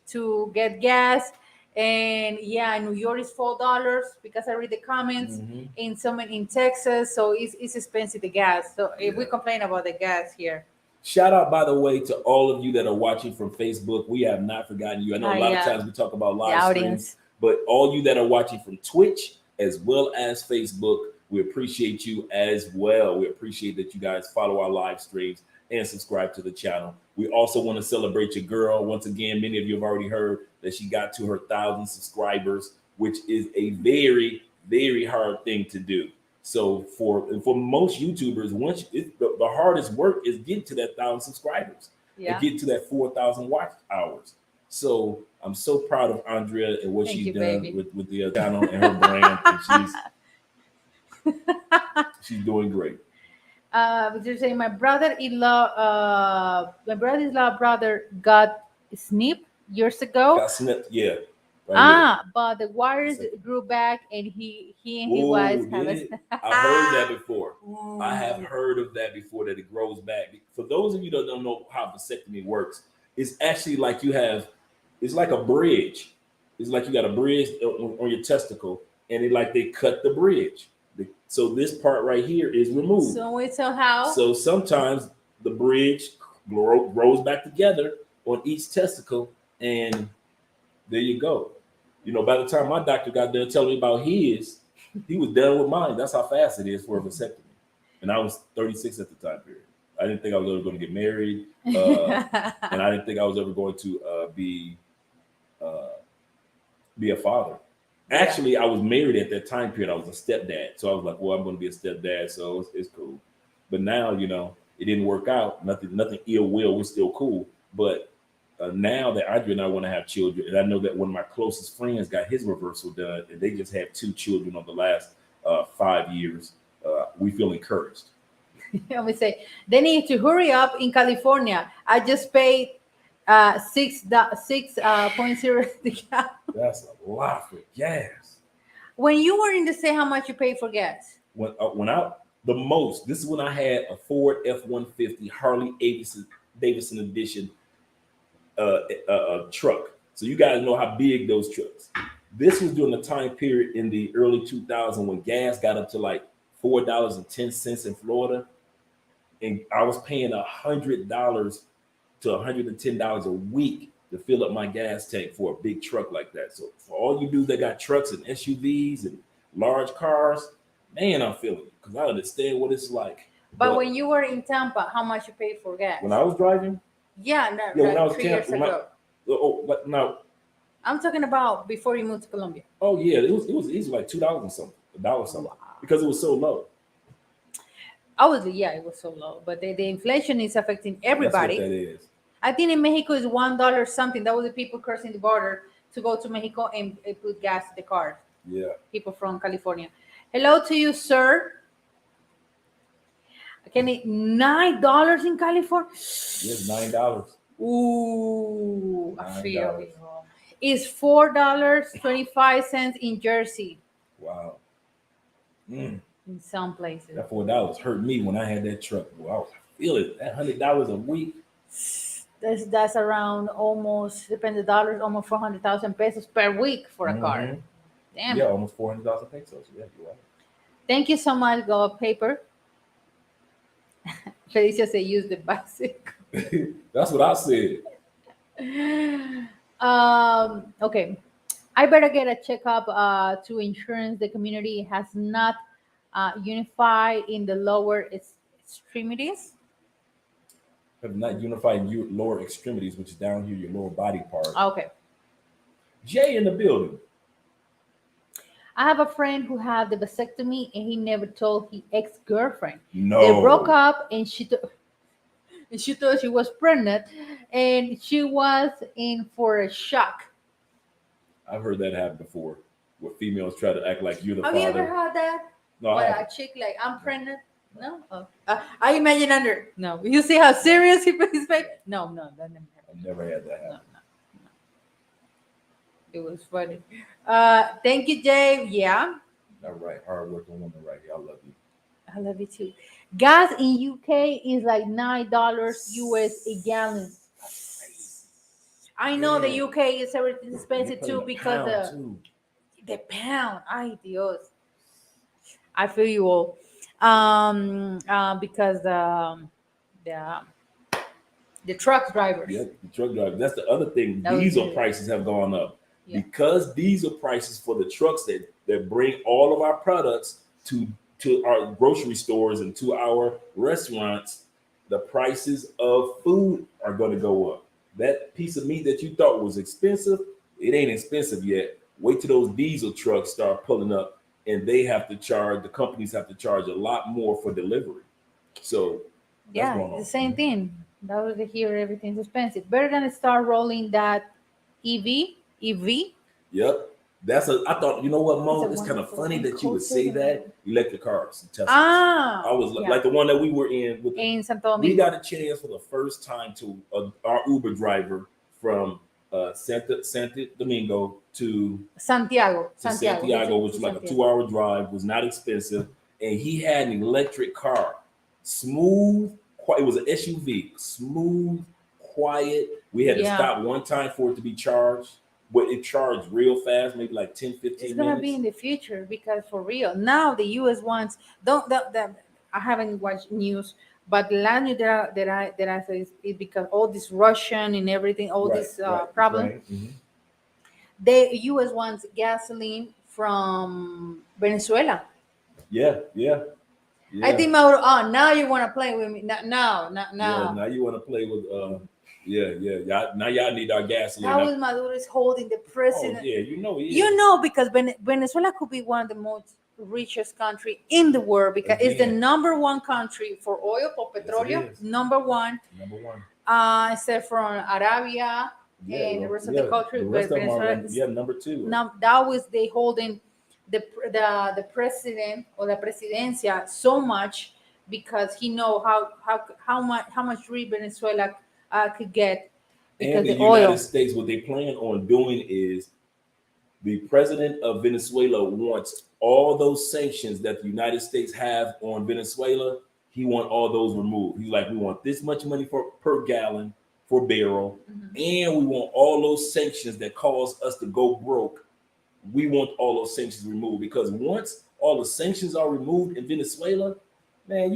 to get gas. And yeah, New York is $4 because I read the comments. Hmm. In some in Texas, so it's expensive the gas. So if we Yeah. complain about the gas here, Shout out, by the way, to all of you that are watching from Facebook. We have not forgotten you. I know a lot of yeah, times we talk about the live streams, audience. but all you that are watching from Twitch as well as Facebook, we appreciate you as well. We appreciate that you guys follow our live streams and subscribe to the channel. We also want to celebrate your girl. Once again, many of you have already heard that she got to her 1,000 subscribers, which is a very, very hard thing to do. So for most YouTubers, the hardest work is getting to that 1,000 subscribers and Yeah. getting to that 4,000 watch hours. So I'm so proud of Andrea and what Thank she's you, done baby. with the channel and her brand, and she's doing great. Just saying, my brother-in-law brother got snipped years ago. Got snipped, yeah, right here. But the wires It's grew back, and he and his wife oh, have did a. it? I've heard that before. I have Ooh. heard of that before, that it grows back. For those of you that don't know how vasectomy works, it's actually like it's like a bridge. It's like you got a bridge on your testicle, and they cut the bridge. So this part right here is removed. So wait, so how? So sometimes the bridge grows back together on each testicle, and there you go. By the time my doctor got done telling me about his, he was done with mine. That's how fast it is for a vasectomy. And I was 36 at the time period. I didn't think I was ever going to get married, and I didn't think I was ever going to uh, be a father. Yeah. Actually, I was married at that time period. I was a stepdad, so I was like, "Well, I'm going to be a stepdad, so it's cool." But now, it didn't work out. Nothing ill will. We're still cool. But now that Andrea and I want to have children, and I know that one of my closest friends got his reversal done, and they just had two children over the last 5 years. We feel encouraged. I would say they need to hurry up in California. I just paid 6.0 the gallon. That's a lot for gas. When you were in the state, how much you paid for gas? When I the most, this is when I had a Ford F-150 Harley Davidson edition truck. So you guys know how big those trucks. This was during the time period in the early 2000s when gas got up to like $4.10 in Florida, and I was paying $100 to $110 a week to fill up my gas tank for a big truck like that. So for all you dudes that got trucks and SUVs and large cars, man, I'm feeling it because I understand what it's like. But when you were in Tampa, how much you paid for gas? When I was driving, Yeah, no, yeah, when I like was 3 years ago. but now, I'm talking about before you moved to Colombia. oh yeah, it was easy like $2 and something, $1 something, Wow. because it was so low. Obviously, yeah, it was so low, but the inflation is affecting That's what everybody. that is. I think in Mexico is $1 something. That was the people crossing the border to go to Mexico and put gas in the car. Yeah. People from California. Hello to you, sir. Can it $9 in California? Yes, $9. Ooh, I feel $9. it. It's $4.25 in Jersey Wow. Mm, in some places. that $4 hurt me when I had that truck. Boy, I was feeling that $100 a week. That's around almost, depends the dollars, almost 400,000 pesos per week for a car. Mhm. Damn Yeah, it. almost 400,000 pesos. Yeah, you're right. Thank you so much, Go Paper. Felicia said use the bicycle. That's what I said. Okay. I better get a checkup to insurance. The community has not unified in the lower extremities. Have not unified your lower extremities, which is down here, your lower body part. Okay. Jay in the building. I have a friend who had the vasectomy and he never told his ex-girlfriend. No. They broke up and she thought she was pregnant and she was in for a shock. I've heard that happen before, where females try to act like you're the Have father. you ever heard that? No, I What, a haven't. chick like, I'm pregnant? No? Oh. I imagine under. No. You see how serious he put his face? No, that never happened. I've never had that No, happen. no. It was funny. Thank you, Jay. Yeah. All right, hardworking woman right here. I love you. I love you too. Gas in UK is like $9 US a gallon. I know the Yeah. UK is everything You're expensive paying too a because pound, too. the pound. Ay Dios. I feel you all. Because the the truck drivers. Yeah, the truck driver. That's the other thing. That was Diesel it. prices have gone up Yeah. because diesel prices for the trucks that bring all of our products to our grocery stores and to our restaurants. The prices of food are going to go up. That piece of meat that you thought was expensive, it ain't expensive yet. Wait till those diesel trucks start pulling up, and the companies have to charge a lot more for delivery. So that's Yeah, going it's on. the same thing. That was the here everything's expensive. Better than start rolling that EV. Yep. That's a. I thought, you know what, It's a Mo? It's kind of wonderful funny and that you would say cultivated. that. Electric cars, and Teslas. I Ah, was yeah, like the one that we were in with. in Santo We Domingo, got a chance for the first time to our Uber driver from Santa Domingo to Santiago. He Santiago, took us which to was like a Santiago. 2 hour drive, was not expensive, and he had an electric car, smooth. It was an SUV, smooth, quiet. We had to Yeah, stop one time for it to be charged, but it charged real fast, maybe like 10, it's 15 gonna be minutes. in the future because for real now the U.S. ones don't. I haven't watched news, but the last news that I saw is because all this Russian and everything, all Right, this right. problem. Ukraine. The U.S. wants gasoline from Venezuela. Yeah, yeah, I yeah. think Mauro. Oh, now you want to play with me? No, no, no, Yeah, no. now you want to play with yeah, yeah. Y'all now y'all need our gasoline. That Now, was Maduro is holding the oh president. yeah, you know he You is. know, because Venezuela could be one of the most richest country in the world because it's the Again, number one country for oil, for yes it petróleo, is. number one, Number one. except from Arabia Yeah, and the well, rest of the yeah. country. The rest of them are Venezuela is number two. now that was they holding the president or the presidencia so much because he know how much free Venezuela could get And because the the United oil. States, what they plan on doing is the president of Venezuela wants all those sanctions that the United States have on Venezuela. He want all those removed. He's like, we want this much money for per gallon for barrel, and we want all those sanctions that cause us to go broke. We want all those sanctions removed because once all the sanctions are removed in Venezuela, man,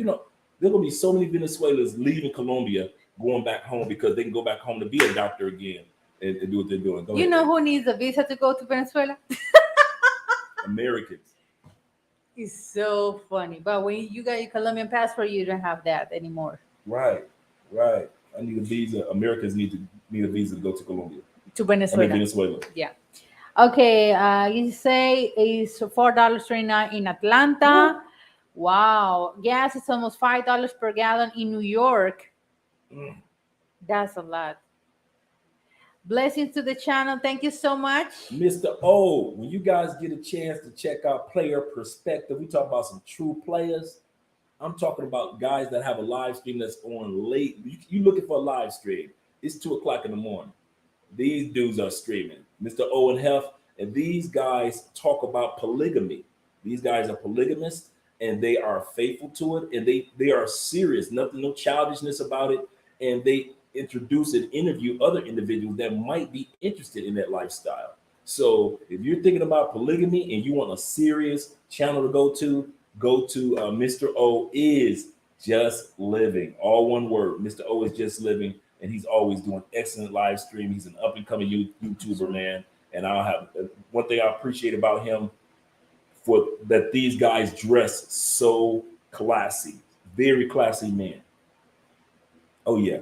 there's gonna be so many Venezuelans leaving Colombia, going back home because they can go back home to be a doctor again and do what they're doing. Go You ahead, know baby. who needs a visa to go to Venezuela? Americans. It's so funny. But when you got your Colombian passport, you don't have that anymore. Right, right. I need a visa. Americans need a visa to go to Colombia. To I mean Venezuela. Venezuela. Yeah. Okay. You say it's $4.29 in Atlanta. Woo. Wow. Gas is almost $5 per gallon in New York. Mm. That's a lot. Blessings to the channel. Thank you so much. Mr. O, when you guys get a chance to check out Player Perspective, we talk about some true players. I'm talking about guys that have a live stream that's on late. You looking for a live stream? It's 2 o'clock in the morning. These dudes are streaming. Mr. O and Hef, and these guys talk about polygamy. These guys are polygamists and they are faithful to it and they are serious, nothing, no childishness about it. And they introduce and interview other individuals that might be interested in that lifestyle. So if you're thinking about polygamy and you want a serious channel to go to Mr. O is just living. All one word. Mr. O is just living, and he's always doing excellent live stream. He's an up and coming YouTuber, man. And I'll have one thing I appreciate about him for that these guys dress so classy, very classy man. Oh yeah,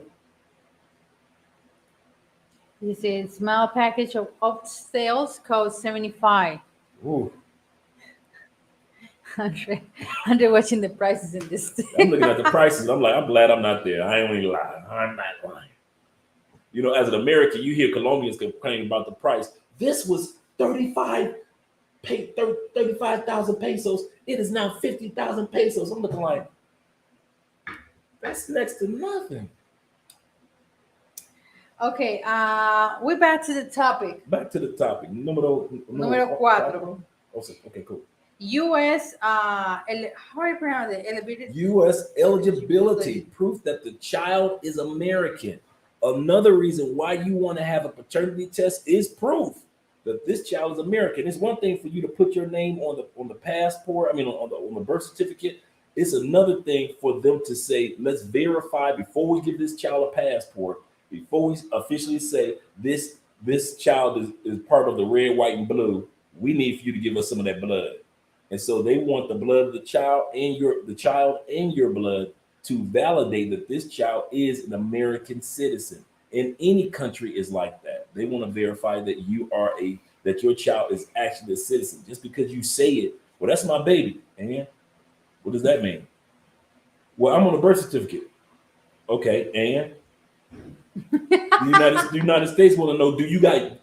This is small package of sales code 75. ooh, Andre watching the prices in this. I'm looking at the prices. I'm like, I'm glad I'm not there. I ain't even lying. I'm not lying. As an American, you hear Colombians complaining about the price. This was 35,000 pesos. It is now 50,000 pesos. I'm looking like that's next to nothing. Okay, we're back to the topic. Back to the topic. Número cuatro. Okay, cool. U.S. How do you pronounce it? U.S. eligibility, proof that the child is American. Another reason why you want to have a paternity test is proof that this child is American. It's one thing for you to put your name on the passport. I mean, on the birth certificate. It's another thing for them to say, let's verify before we give this child a passport. Before we officially say this child is part of the red, white, and blue. We need for you to give us some of that blood. And so they want the blood of the child and your blood to validate that this child is an American citizen. And any country is like that. They want to verify that your child is actually a citizen. Just because you say it, well, that's my baby. And what does that mean? Well, I'm on a birth certificate. Okay, and The United States want to know,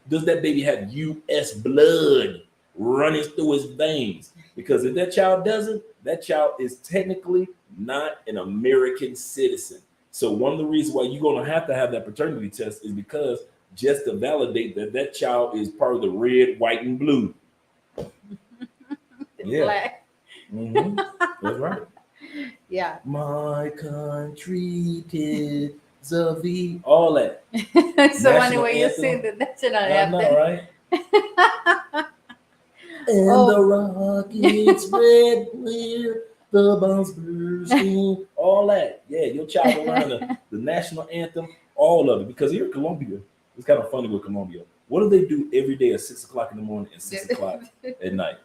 does that baby have U.S. blood running through his veins? Because if that child doesn't, that child is technically not an American citizen. So one of the reasons why you're going to have that paternity test is because just to validate that that child is part of the red, white, and blue. The Yeah. flag. Hmm. That's right. Yeah. My country tis of thee. All that. So National anyway, you sing anthem. the national I know, anthem. right? And the Oh. rockets red where the bombs bursting. All that. Yeah, your child will learn the national anthem, all of it. Because here in Colombia, it's kind of funny with Colombia. What do they do every day at 6 o'clock in the morning and 6 o'clock at night?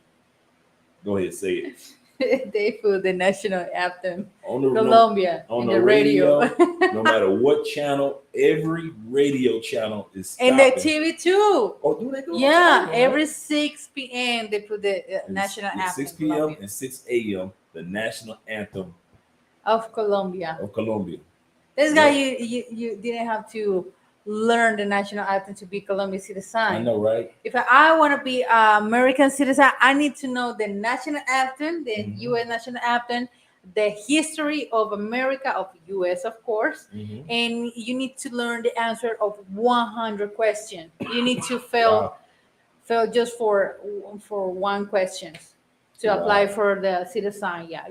Go ahead, say it. They put the national anthem, On the no, Colombia, on in the the radio. radio, no matter what channel, every radio channel is And the stopping. TV too. Oh, do they do it on Yeah, television, every right? 6 p.m. they put the national Yeah, anthem 6 p.m. Colombia and 6 a.m. the national anthem of Colombia. of Colombia. This guy, Yep, you didn't have to learn the national anthem to be Colombian I citizen. know, right? If I want to be an American citizen, I need to know the national anthem, the Hmm. U.S. national anthem, the history of America, of U.S. of course, Hmm. and you need to learn the answer of 100 questions. You need to fail Wow, just for one question to apply wow. for the citizen. Yeah,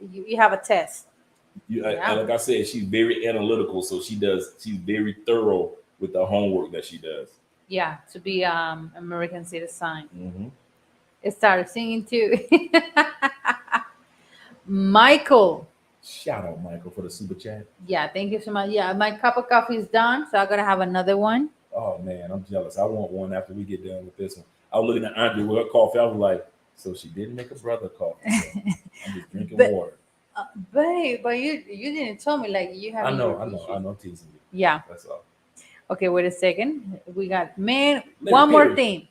you have a test. And Yeah, like I said, she's very analytical, so she's very thorough with the homework that she does. yeah, to be American citizen. Hmm. I started singing too. Michael. Shout out Michael for the super chat. Yeah, thank you so much. Yeah, my cup of coffee is done, so I'm gonna have another one. Oh man, I'm jealous. I want one after we get done with this one. I was looking at Andre with her coffee. I was like, so she didn't make a brother coffee. So I'm just drinking But water. babe, but you didn't tell me like you I having your know, I know, I issues. know. I'm teasing you. Yeah. That's all. Okay, wait a second. We got man. Larry One more Perry, thing.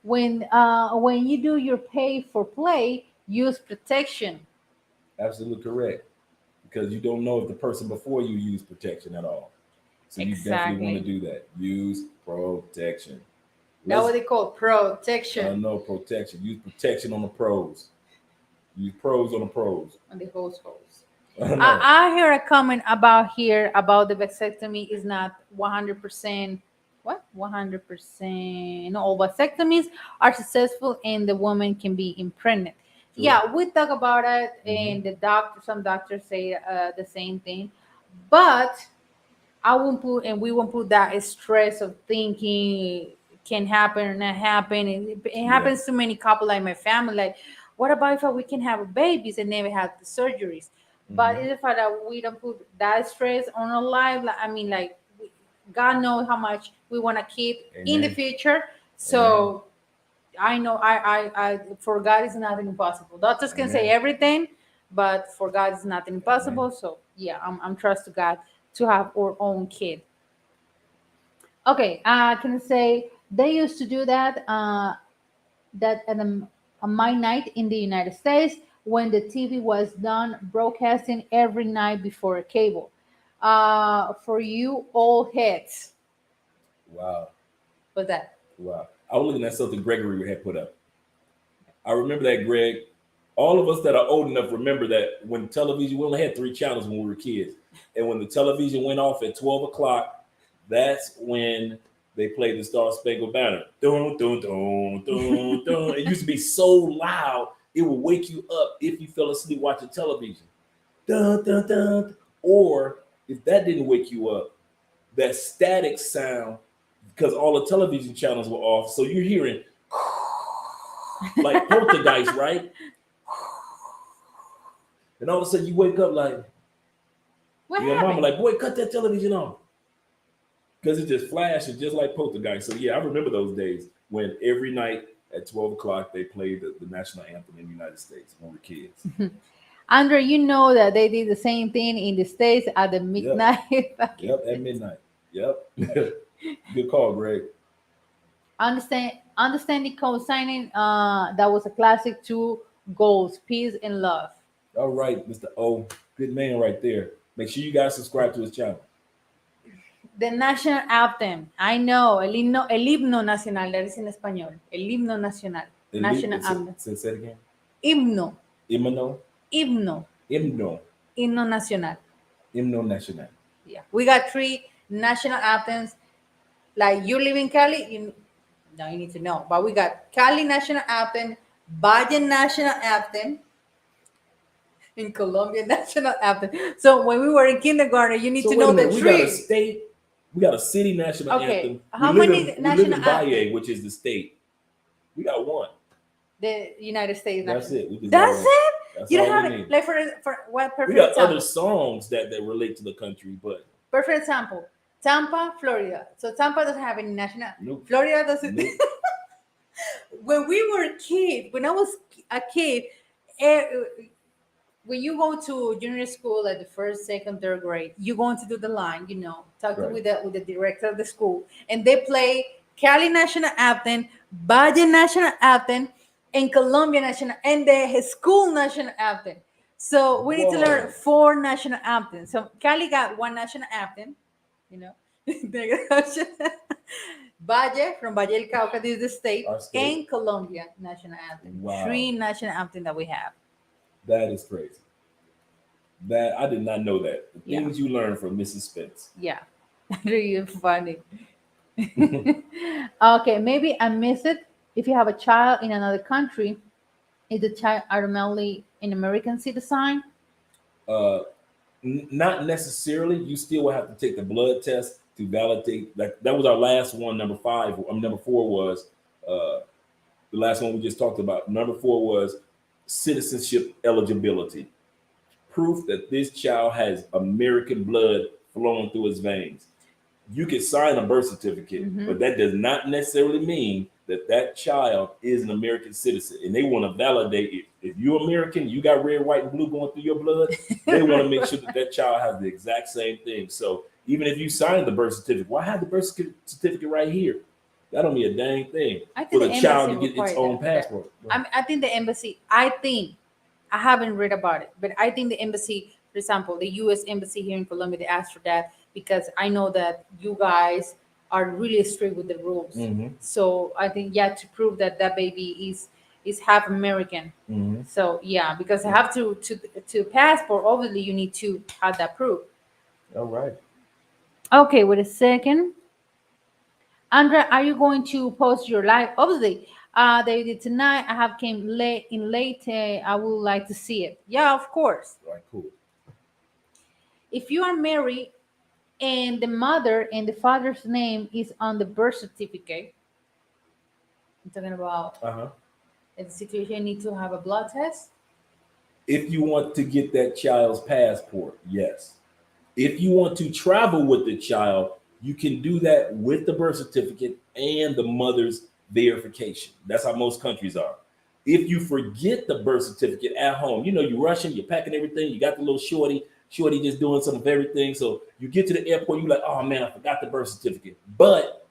When you do your pay for play, use protection. absolutely correct. Because you don't know if the person before you used protection at all. So you definitely want to Exactly. do that. Use protection. That's Let's what they call protection no protection. Use protection on the pros. Use pros on the pros. on the host. I know. I hear a comment about here about the vasectomy is not 100%. What 100%? No, all vasectomies are successful and the woman can be impregnated. Sure. Yeah, we talk about it, Hmm. and some doctors say the same thing, but I won't put and we won't put that stress of thinking it can happen or not happen. It Yeah. happens to many couple like my family. Like, what about if we can have babies and never have the surgeries? But Hmm. it's the fact that we don't put that stress on our life. Like, I mean, like, God knows how much we want to keep in the Amen. future. Amen. So I know for God is nothing impossible. Doctors can say Amen. everything, but for God is nothing Amen. impossible. So yeah, I'm trust to God to have our own kid. Okay, I can say they used to do that. That at a my night in the United States when the TV was done broadcasting every night before cable. For you old heads, Wow. what's that? Wow. I was looking at something Gregory had put up. I remember that, Greg. All of us that are old enough remember that when television, we only had three channels when we were kids. And when the television went off at 12 o'clock, that's when they played the Star Spangled Banner. Dun, dun, dun, dun, dun. It used to be so loud, it would wake you up if you fell asleep watching television. Dun, dun, dun. Or if that didn't wake you up, that static sound, because all the television channels were off. So you're hearing like poltergeist, right? And all of a sudden you wake up like, What your mama happened? like, boy, cut that television off. Because it just flashes just like poltergeist. So yeah, I remember those days when every night at 12 o'clock they played the national anthem in the United States when we were kids. Andre, you know that they did the same thing in the States at the Yep. midnight. Yep. At midnight. Yep. Good call, Greg. Understanding co-signing. That was a classic. Two goals: peace and love. All right, Mr. O. Good man right there. Make sure you guys subscribe to his channel. The national anthem. I know. El himno nacional. That is in español. El himno nacional. National anthem. Say it again. Himno. Himno. Himno. Himno. Himno nacional. Himno nacional. Yeah. We got three national anthems. Like you live in Cali, now you need to know. But we got Cali national anthem, Valle national anthem, in Colombia national anthem. So when we were in kindergarten, you need So to wait know a the minute. We got a three. state. We got a city national Okay, anthem. how many We live national in Valle, anthem? which is the state. We got one. The United States That's national. it. We just got That's one. it. That's You don't all we have it. need. Like for what We perfect got other example? songs that relate to the country, but Perfect example. Tampa, Florida. So Tampa doesn't have any national. nope. Florida doesn't. Nope. When we were a kid, when I was a kid, eh, when you go to junior school, like the first, second, third grade, you're going to do the line, talk Right. with the director of the school, and they play Cali national anthem, Valle national anthem, and Colombia national, and the school national anthem. So we need to learn Whoa. four national anthems. So Cali got one national anthem, you know. Valle from Valle del Cauca, this is the state, Our state. and Colombia national anthem. Wow. Three national anthem that we have. That is crazy. That I did not know that. The Yeah. things you learn from Mrs. Spence. Yeah, really funny. Okay, maybe I miss it. If you have a child in another country, is the child automatically an American citizen? Uh, Not necessarily. You still will have to take the blood test to validate. That was our last one. Number five. Number four was the last one we just talked about. Number four was citizenship eligibility, proof that this child has American blood flowing through his veins. You can sign a birth certificate, Mhm. but that does not necessarily mean that that child is an American citizen. And they want to validate it. If you're American, you got red, white, and blue going through your blood. They want to make sure that that child has the exact same thing. So even if you sign the birth certificate, why have the birth certificate right here? That don't mean a dang thing I for think the the child to embassy get its required own that. passport. I think the embassy. I haven't read about it, but I think the embassy, for example, the U.S. embassy here in Colombia, they asked for that because I know that you guys are really strict with the rules. Mhm. So I think to prove that that baby is half American. Mhm. So yeah, because I have to passport. Obviously, you need to have that proof. All right. Okay, wait a second. Andrea, are you going to post your live? Obviously, David, tonight I have came late in late. I would like to see it. Yeah, of course. All right. Cool. If you are married and the mother and the father's name is on the birth certificate, I'm talking about Uh-huh. in the situation you need to have a blood test. If you want to get that child's passport, yes. If you want to travel with the child, you can do that with the birth certificate and the mother's verification. That's how most countries are. If you forget the birth certificate at home, you're rushing, you're packing everything, you got the little shorty just doing some of everything. So you get to the airport, you're like, oh man, I forgot the birth certificate. But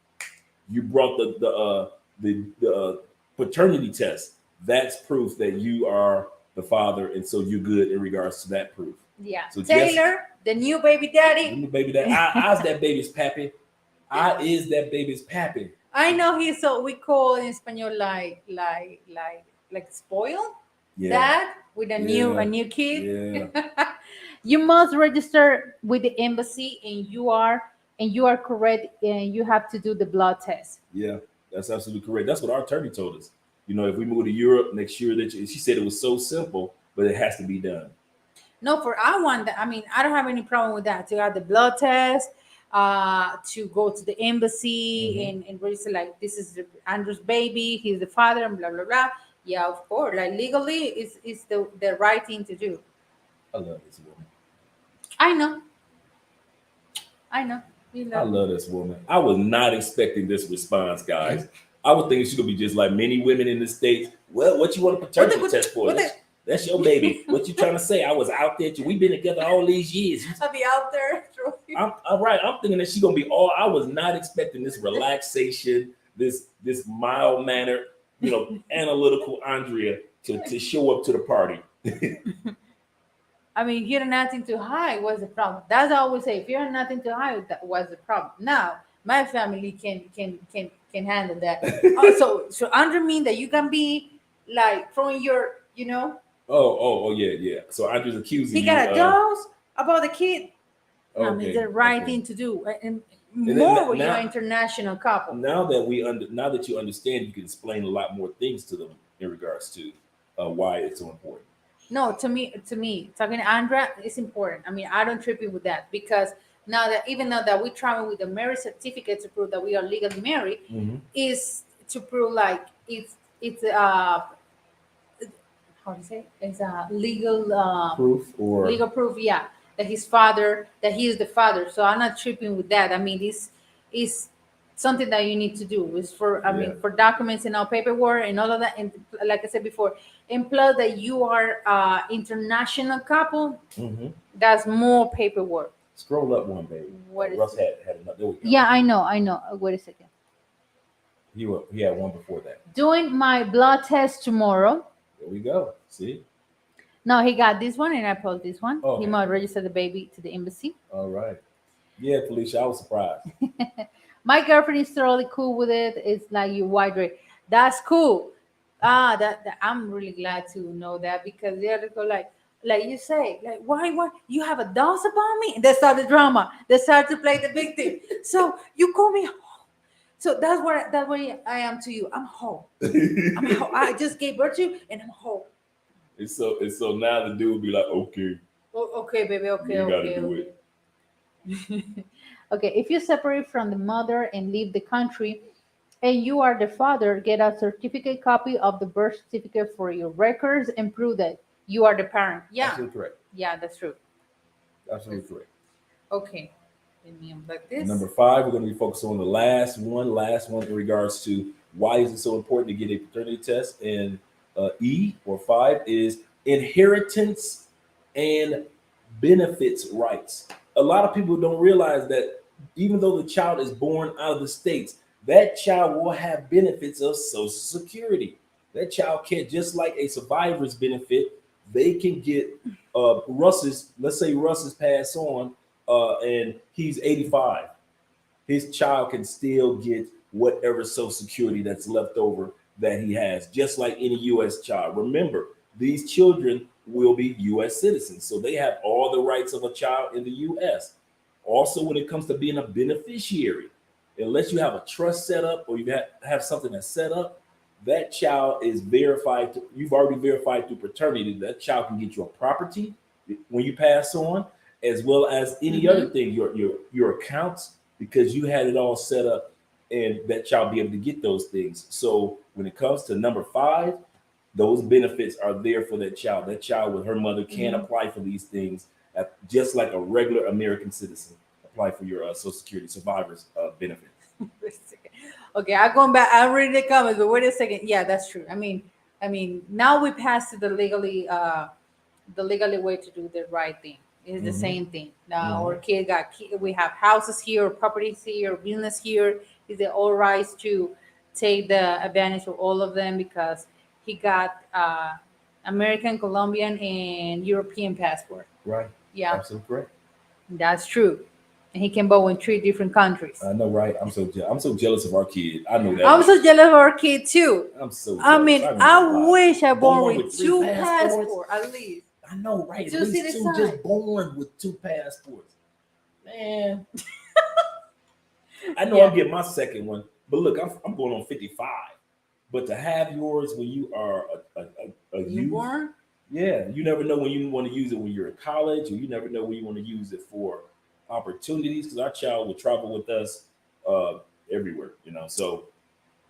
you brought the paternity test. That's proof that you are the father, and so you're good in regards to that proof. Yeah. So Taylor, the new baby daddy. baby, I's that baby's pappy. I is that baby's pappy. I know he's so we call in Espanol like spoiled Yeah. dad with a Yeah. new kid. Yeah. You must register with the embassy and you are correct and you have to do the blood test. Yeah. That's absolutely correct. That's what our attorney told us. If we move to Europe, make sure that she said it was so simple, but it has to be done. No, for I want that. I mean, I don't have any problem with that. To have the blood test, to go to the embassy Mhm. and register like this is Andrew's baby, he's the father, and blah blah blah. Yeah, of course. Like legally, is the right thing to do. I love this woman. I know. I know. You I love love this woman. I was not expecting this response, guys. I was thinking she's gonna be just like many women in the States. Well, what you want a paternity test for? That's your baby. What you trying to say? I was out there. We've been together all these years. I'll be out there. I'm all right. I'm thinking that she's gonna be all. I was not expecting this relaxation, this mild manner, analytical Andrea to show up to the party. I mean, if you're nothing to hide, what's the problem? That's what I always say. If you're nothing to hide, that what's the problem? Now, my family can handle that. So under mean that you can be like throwing your, Oh, yeah, yeah. So Andre's accusing he you got a of. dose about the kid. I mean, Okay, the right okay. thing to do, and And then more when you're an now, international couple. now that you understand, you can explain a lot more things to them in regards to why it's so important. No, to me, talking to Andra is important. I mean, I don't trip it with that because now that even though that we travel with the marriage certificate to prove that we are legally married, Hmm. is to prove like it's how to say it's a legal Proof or legal proof, yeah, that his father that he is the father. So I'm not tripping with that. I mean, this is something that you need to do. Is for I yeah. mean for documents and all paperwork and all of that. And like I said before, and plus that you are international couple, Hmm. that's more paperwork. Scroll up one, baby. What is Russ it? had another. There we go. Yeah, I know. Wait a second. He had one before that. Doing my blood test tomorrow. There we go. See. No, he got this one, and I post this one. He Okay. might register the baby to the embassy. All right. Yeah, Felicia, I was surprised. My girlfriend is totally cool with it. It's like you white red. That's cool. That I'm really glad to know that because they other go like you say, like why you have a dose about me? And they start the drama. They start to play the victim. So you call me. So that's what I am to you. I'm whole. I'm whole. I just gave birth to you, and I'm whole. And so now the dude be like, okay, Oh, okay, baby. you Okay, ain't got to okay, do okay. it. Okay, if you separate from the mother and leave the country and you are the father, get a certificate copy of the birth certificate for your records and prove that you are the parent. Yeah, Absolutely correct. yeah, that's true. Absolutely correct. Okay, let me unblock And this. number five, we're going to be focused on the last one in regards to why is it so important to get a paternity test. And E or five is inheritance and benefits rights. A lot of people don't realize that even though the child is born out of the states, that child will have benefits of Social Security. That child can, just like a survivor's benefit, they can get Russ's. Let's say Russ has passed on, and he's 85. His child can still get whatever Social Security that's left over that he has, just like any U.S. child. Remember, these children will be U.S. citizens, so they have all the rights of a child in the U.S. Also, when it comes to being a beneficiary, unless you have a trust set up or you have something that's set up, that child is verified. You've already verified through paternity. That child can get your property when you pass on, as well as any other Mm-hmm. thing, your accounts, because you had it all set up, and that child be able to get those things. So when it comes to number five, those benefits are there for that child. That child with her mother can Mm-hmm. apply for these things just like a regular American citizen. Apply for your Social Security survivors benefit. Wait a second. Okay, I'm going back. I'm reading the comments, but wait a second. Yeah, that's true. I mean, now we passed to the legally way to do the right thing. It's the Hmm. same thing. Now Hmm. our kid we have houses here, properties here, business here. Is it all right to take the advantage of all of them because he got American, Colombian, and European passport. Right. Yeah, Absolutely correct. that's true. And he can vote in three different countries. I know, right? I'm so jealous of our kid. I know that I'm so much. jealous of our kid too. I'm so I jealous. mean, I ain't gonna I lie. wish I born Born with with three two passports. passports at least. I know, right? At Two least two, citizens. just born with two passports. Man, I know Yeah. I'm getting my second one, but look, I'm going on 55. But to have yours when you are a youth, Newborn? yeah, you never know when you want to use it when you're in college, or you never know when you want to use it for opportunities. Because our child will travel with us everywhere, So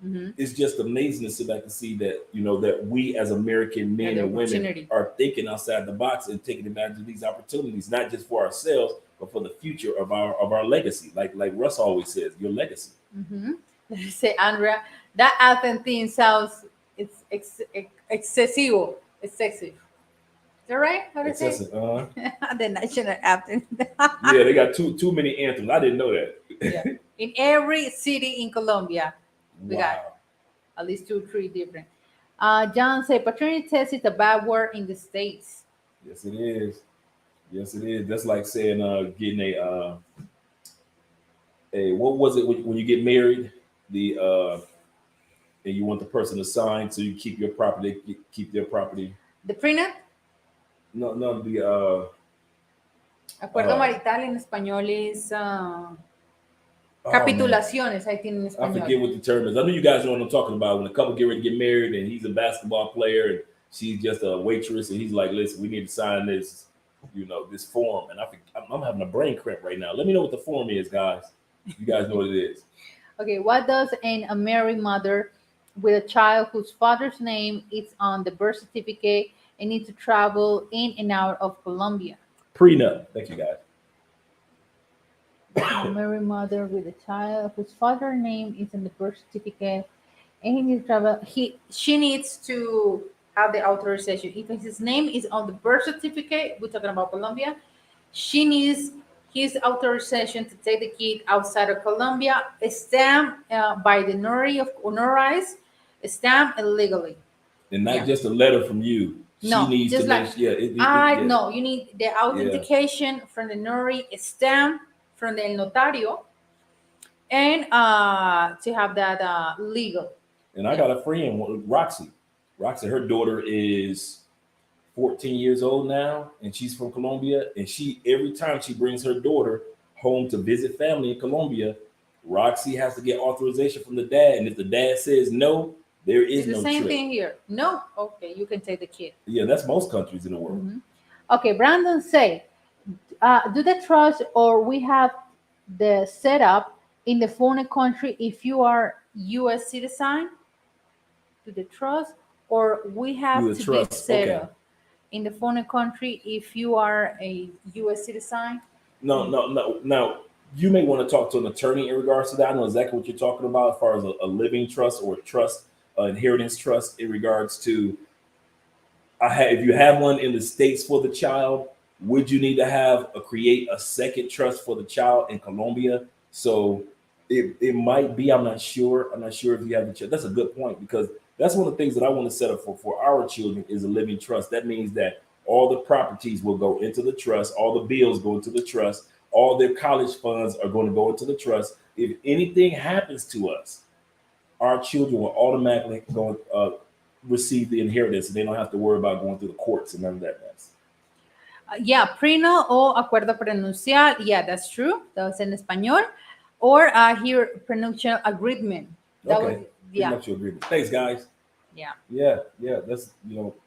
Mm-hmm. it's just amazing to sit back and see that that we as American Yeah, men the and women opportunity. are thinking outside the box and taking advantage of these opportunities, not just for ourselves, but for the future of our legacy. Like Russ always says, your legacy. Mm-hmm. Say, Andrea, that Athens thing sounds excessive. Excessive. Is that right? How to say? Excessive, The national Athens. yeah, they got too many anthems. I didn't know Yeah. that. In every city in Colombia, we got Wow. at least two, three different. John said paternity test is a bad word in the States. Yes, it is. Yes, it is. That's like saying getting a what was it when you get married? The and you want the person to sign so you keep your property, keep their property. The prenup, No, no, the acuerdo uh, marital en español es oh man, capitulaciones, I think en I español. forget what the term is. I know you guys know what I'm talking about. When a couple get ready to get married and he's a basketball player and she's just a waitress and he's like, "Listen, we need to sign this, this form." And I'm having a brain cramp right now. Let me know what the form is, guys. You guys know what it is. Okay, what does a married mother with a child whose father's name is on the birth certificate and need to travel in and out of Colombia? Prenup. Thank you, guys. A married mother with a child whose father's name is on the birth certificate and he needs to travel. She needs to have the authorization. If his name is on the birth certificate, we're talking about Colombia. She needs his authorization to take the kid outside of Colombia, stamped by the notary of notarized, stamped illegally. And not Yeah. just a letter from you. She No, needs to just like make, yeah, I yeah, no, you need the yeah. authentication from the notary, stamp from the notario, and to have that legal. And I Yeah. got a friend, Roxy. Roxy, her daughter is 14 years old now, and she's from Colombia. And she, every time she brings her daughter home to visit family in Colombia, Roxy has to get authorization from the dad. And if the dad says no, there is It's the no same trip. thing here. No, okay, you can take the kid. Yeah, that's most countries in the world. Mhm. Okay, Brandon say, do the trust or we have the setup in the foreign country if you are U.S. citizen? Do the trust or we Do have the to be trust. set Okay. up in the foreign country if you are a U.S. citizen? No, no, no. Now, you may want to talk to an attorney in regards to that. I know exactly what you're talking about as far as a living trust or a trust, inheritance trust in regards to if you have one in the states for the child, would you need to have create a second trust for the child in Colombia? So it might be. I'm not sure. I'm not sure if you have the. That's a good point because that's one of the things that I want to set up for our children is a living trust. That means that all the properties will go into the trust, all the bills go into the trust, all their college funds are going to go into the trust. If anything happens to us, our children will automatically go receive the inheritance, and they don't have to worry about going through the courts and none of that mess. Yeah, preno o acuerdo prenupcial. Yeah, that's true. That was in español. Or here, prenuptial agreement. That was, Okay, yeah, prenuptial agreement. Thanks, guys. yeah. Yeah, yeah. That's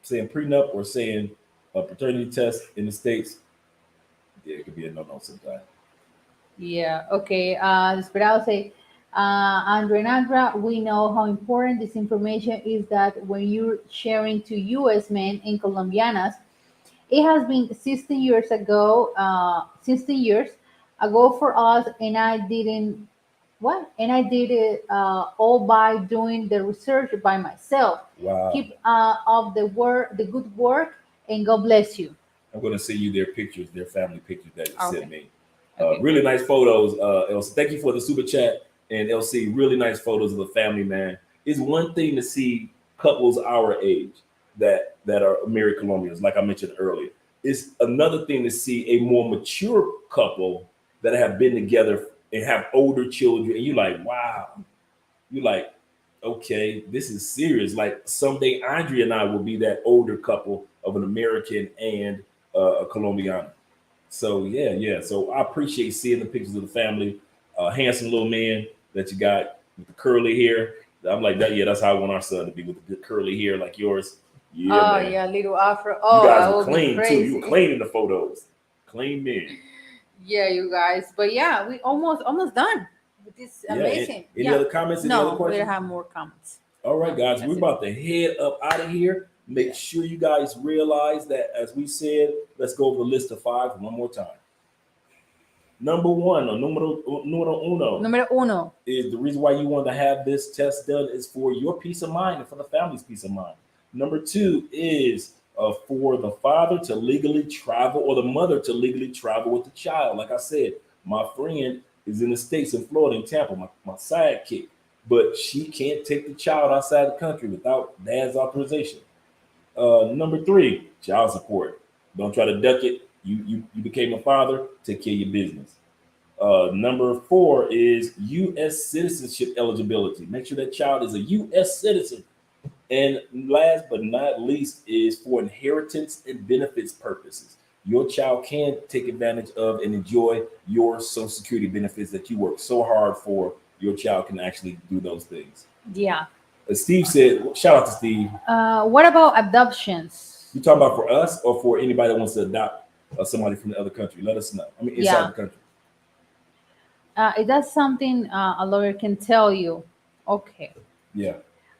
saying prenup or saying a paternity test in the states. Yeah, it could be a no-no sometimes. Yeah, okay. Desperado say, Andre and Andra, we know how important this information is that when you're sharing to US men and Colombianas, it has been 16 years ago, 16 years ago for us, and I didn't, what? And I did it all by doing the research by myself. Wow. Keep up the work, the good work, and God bless you. I'm going to send you their pictures, their family pictures that you sent Okay, me. okay. Really nice photos, Elsie. Thank you for the super chat. And Elsie, really nice photos of the family, man. It's one thing to see couples our age that are married Colombians, like I mentioned earlier. It's another thing to see a more mature couple that have been together and have older children. And you're like, wow. You're like, okay, this is serious. Like someday, Andrea and I will be that older couple of an American and a Colombian. So yeah, yeah. So I appreciate seeing the pictures of the family. Handsome little man that you got with the curly hair. I'm like that. Yeah, that's how I want our son to be with the curly hair like yours. Yeah, Oh man. yeah, little Afro. You Oh, guys that were would be clean too. You were crazy. clean in the photos. Clean men. Yeah, you guys. But yeah, we almost done with this Yeah. amazing. Any Yeah. other comments? Any other No, we questions? have more comments. All right, No, guys, we're that's it. about to head up out of here. Make Yeah. sure you guys realize that, as we said, let's go over the list of five one more time. Number one, or numero uno, Número uno. is the reason why you want to have this test done is for your peace of mind and for the family's peace of mind. Number two is for the father to legally travel or the mother to legally travel with the child. Like I said, my friend is in the States in Florida, in Tampa, my sidekick, but she can't take the child outside the country without dad's authorization. Number three, child support. Don't try to duck it. You became a father, take care of your business. Number four is U.S. citizenship eligibility. Make sure that child is a U.S. citizen. And last but not least is for inheritance and benefits purposes. Your child can take advantage of and enjoy your Social Security benefits that you work so hard for. Your child can actually do those things. Yeah. As Steve said, shout out to Steve. What about adoptions? You talking about for us or for anybody that wants to adopt somebody from the other country? Let us know. I mean, inside Yeah. the country. Is that something a lawyer can tell you? Okay. Yeah.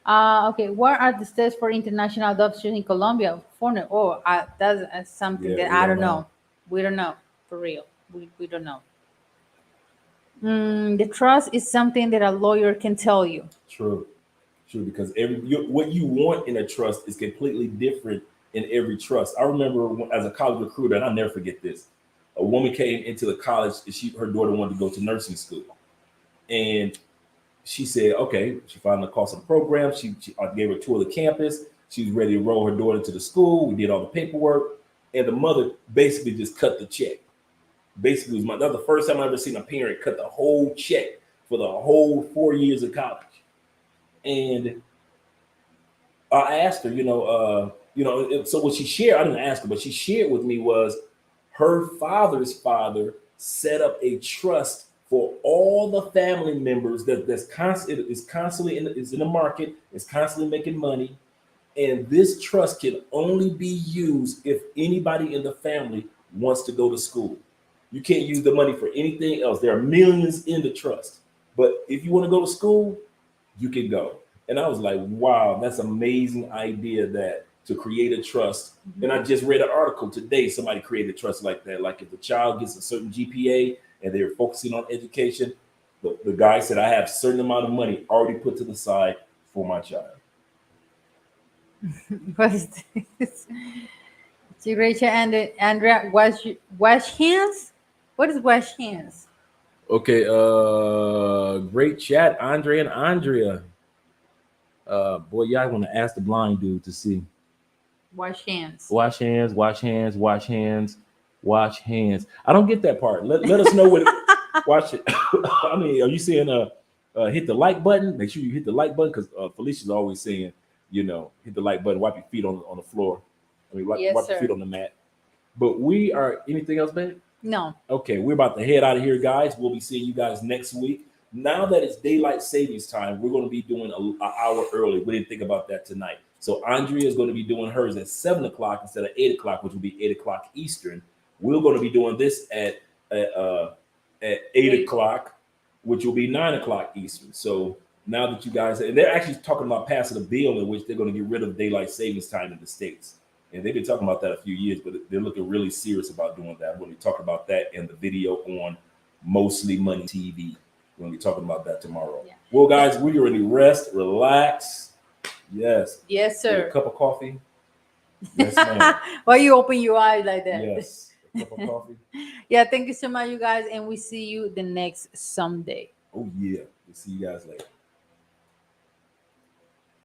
Okay. What are the steps for international adoption in Colombia? Foreigner. Oh, that's something Yeah, that we I don't don't know. know. We don't know for real. We don't know. The trust is something that a lawyer can tell you. True. True, because what you want in a trust is completely different in every trust. I remember as a college recruiter, and I'll never forget this. A woman came into the college, and her daughter wanted to go to nursing school, and she said, "Okay." She found the cost of the program. I gave her a tour of the campus. She was ready to enroll her daughter to the school. We did all the paperwork, and the mother basically just cut the check. Basically, that was the first time I ever seen a parent cut the whole check for the whole 4 years of college, and I asked her, so what she shared, I didn't ask her, but she shared with me was her father's father set up a trust for all the family members that's constant is constantly is in the market, is constantly making money, and this trust can only be used if anybody in the family wants to go to school. You can't use the money for anything else. There are millions in the trust, but if you want to go to school, you can go. And I was like, wow, that's an amazing idea that to create a trust. And I just read an article today. Somebody created a trust like that. Like if the child gets a certain GPA and they're focusing on education, the guy said, I have a certain amount of money already put to the side for my child. What is this? See, Rachel and Andrea, wash hands. What is wash hands? Okay, great chat, Andre and Andrea. Boy, y'all want to ask the blind dude to see. Wash hands. Wash hands, wash hands, wash hands, wash hands. I don't get that part. Let us know what. Watch it. I mean, are you saying hit the like button? Make sure you hit the like button because Felicia's always saying, hit the like button, wipe your feet on the floor. I mean, Yes, wipe your feet sir. on the mat. But we are anything else, babe? No. Okay, we're about to head out of here, guys. We'll be seeing you guys next week. Now that it's daylight savings time, we're going to be doing an hour early. We didn't think about that tonight. So Andrea is going to be doing hers at 7 o'clock instead of 8 o'clock, which will be 8 o'clock Eastern. We're going to be doing this at uh, at 8 o'clock, which will be 9 o'clock Eastern. So now that you guys, and they're actually talking about passing a bill in which they're going to get rid of daylight savings time in the states. And they've been talking about that a few years, but they're looking really serious about doing that. We're going to be talking about that in the video on Mostly Money TV. We're going to be talking about that tomorrow. Yeah. Well, guys, we're ready to rest, relax. Yes. Yes, With a sir. cup of coffee. Yes, ma'am. Why you open your eyes like that? Yes. A cup of coffee. Yeah, thank you so much, you guys, and we see you the next Sunday. Oh, yeah. We'll see you guys later.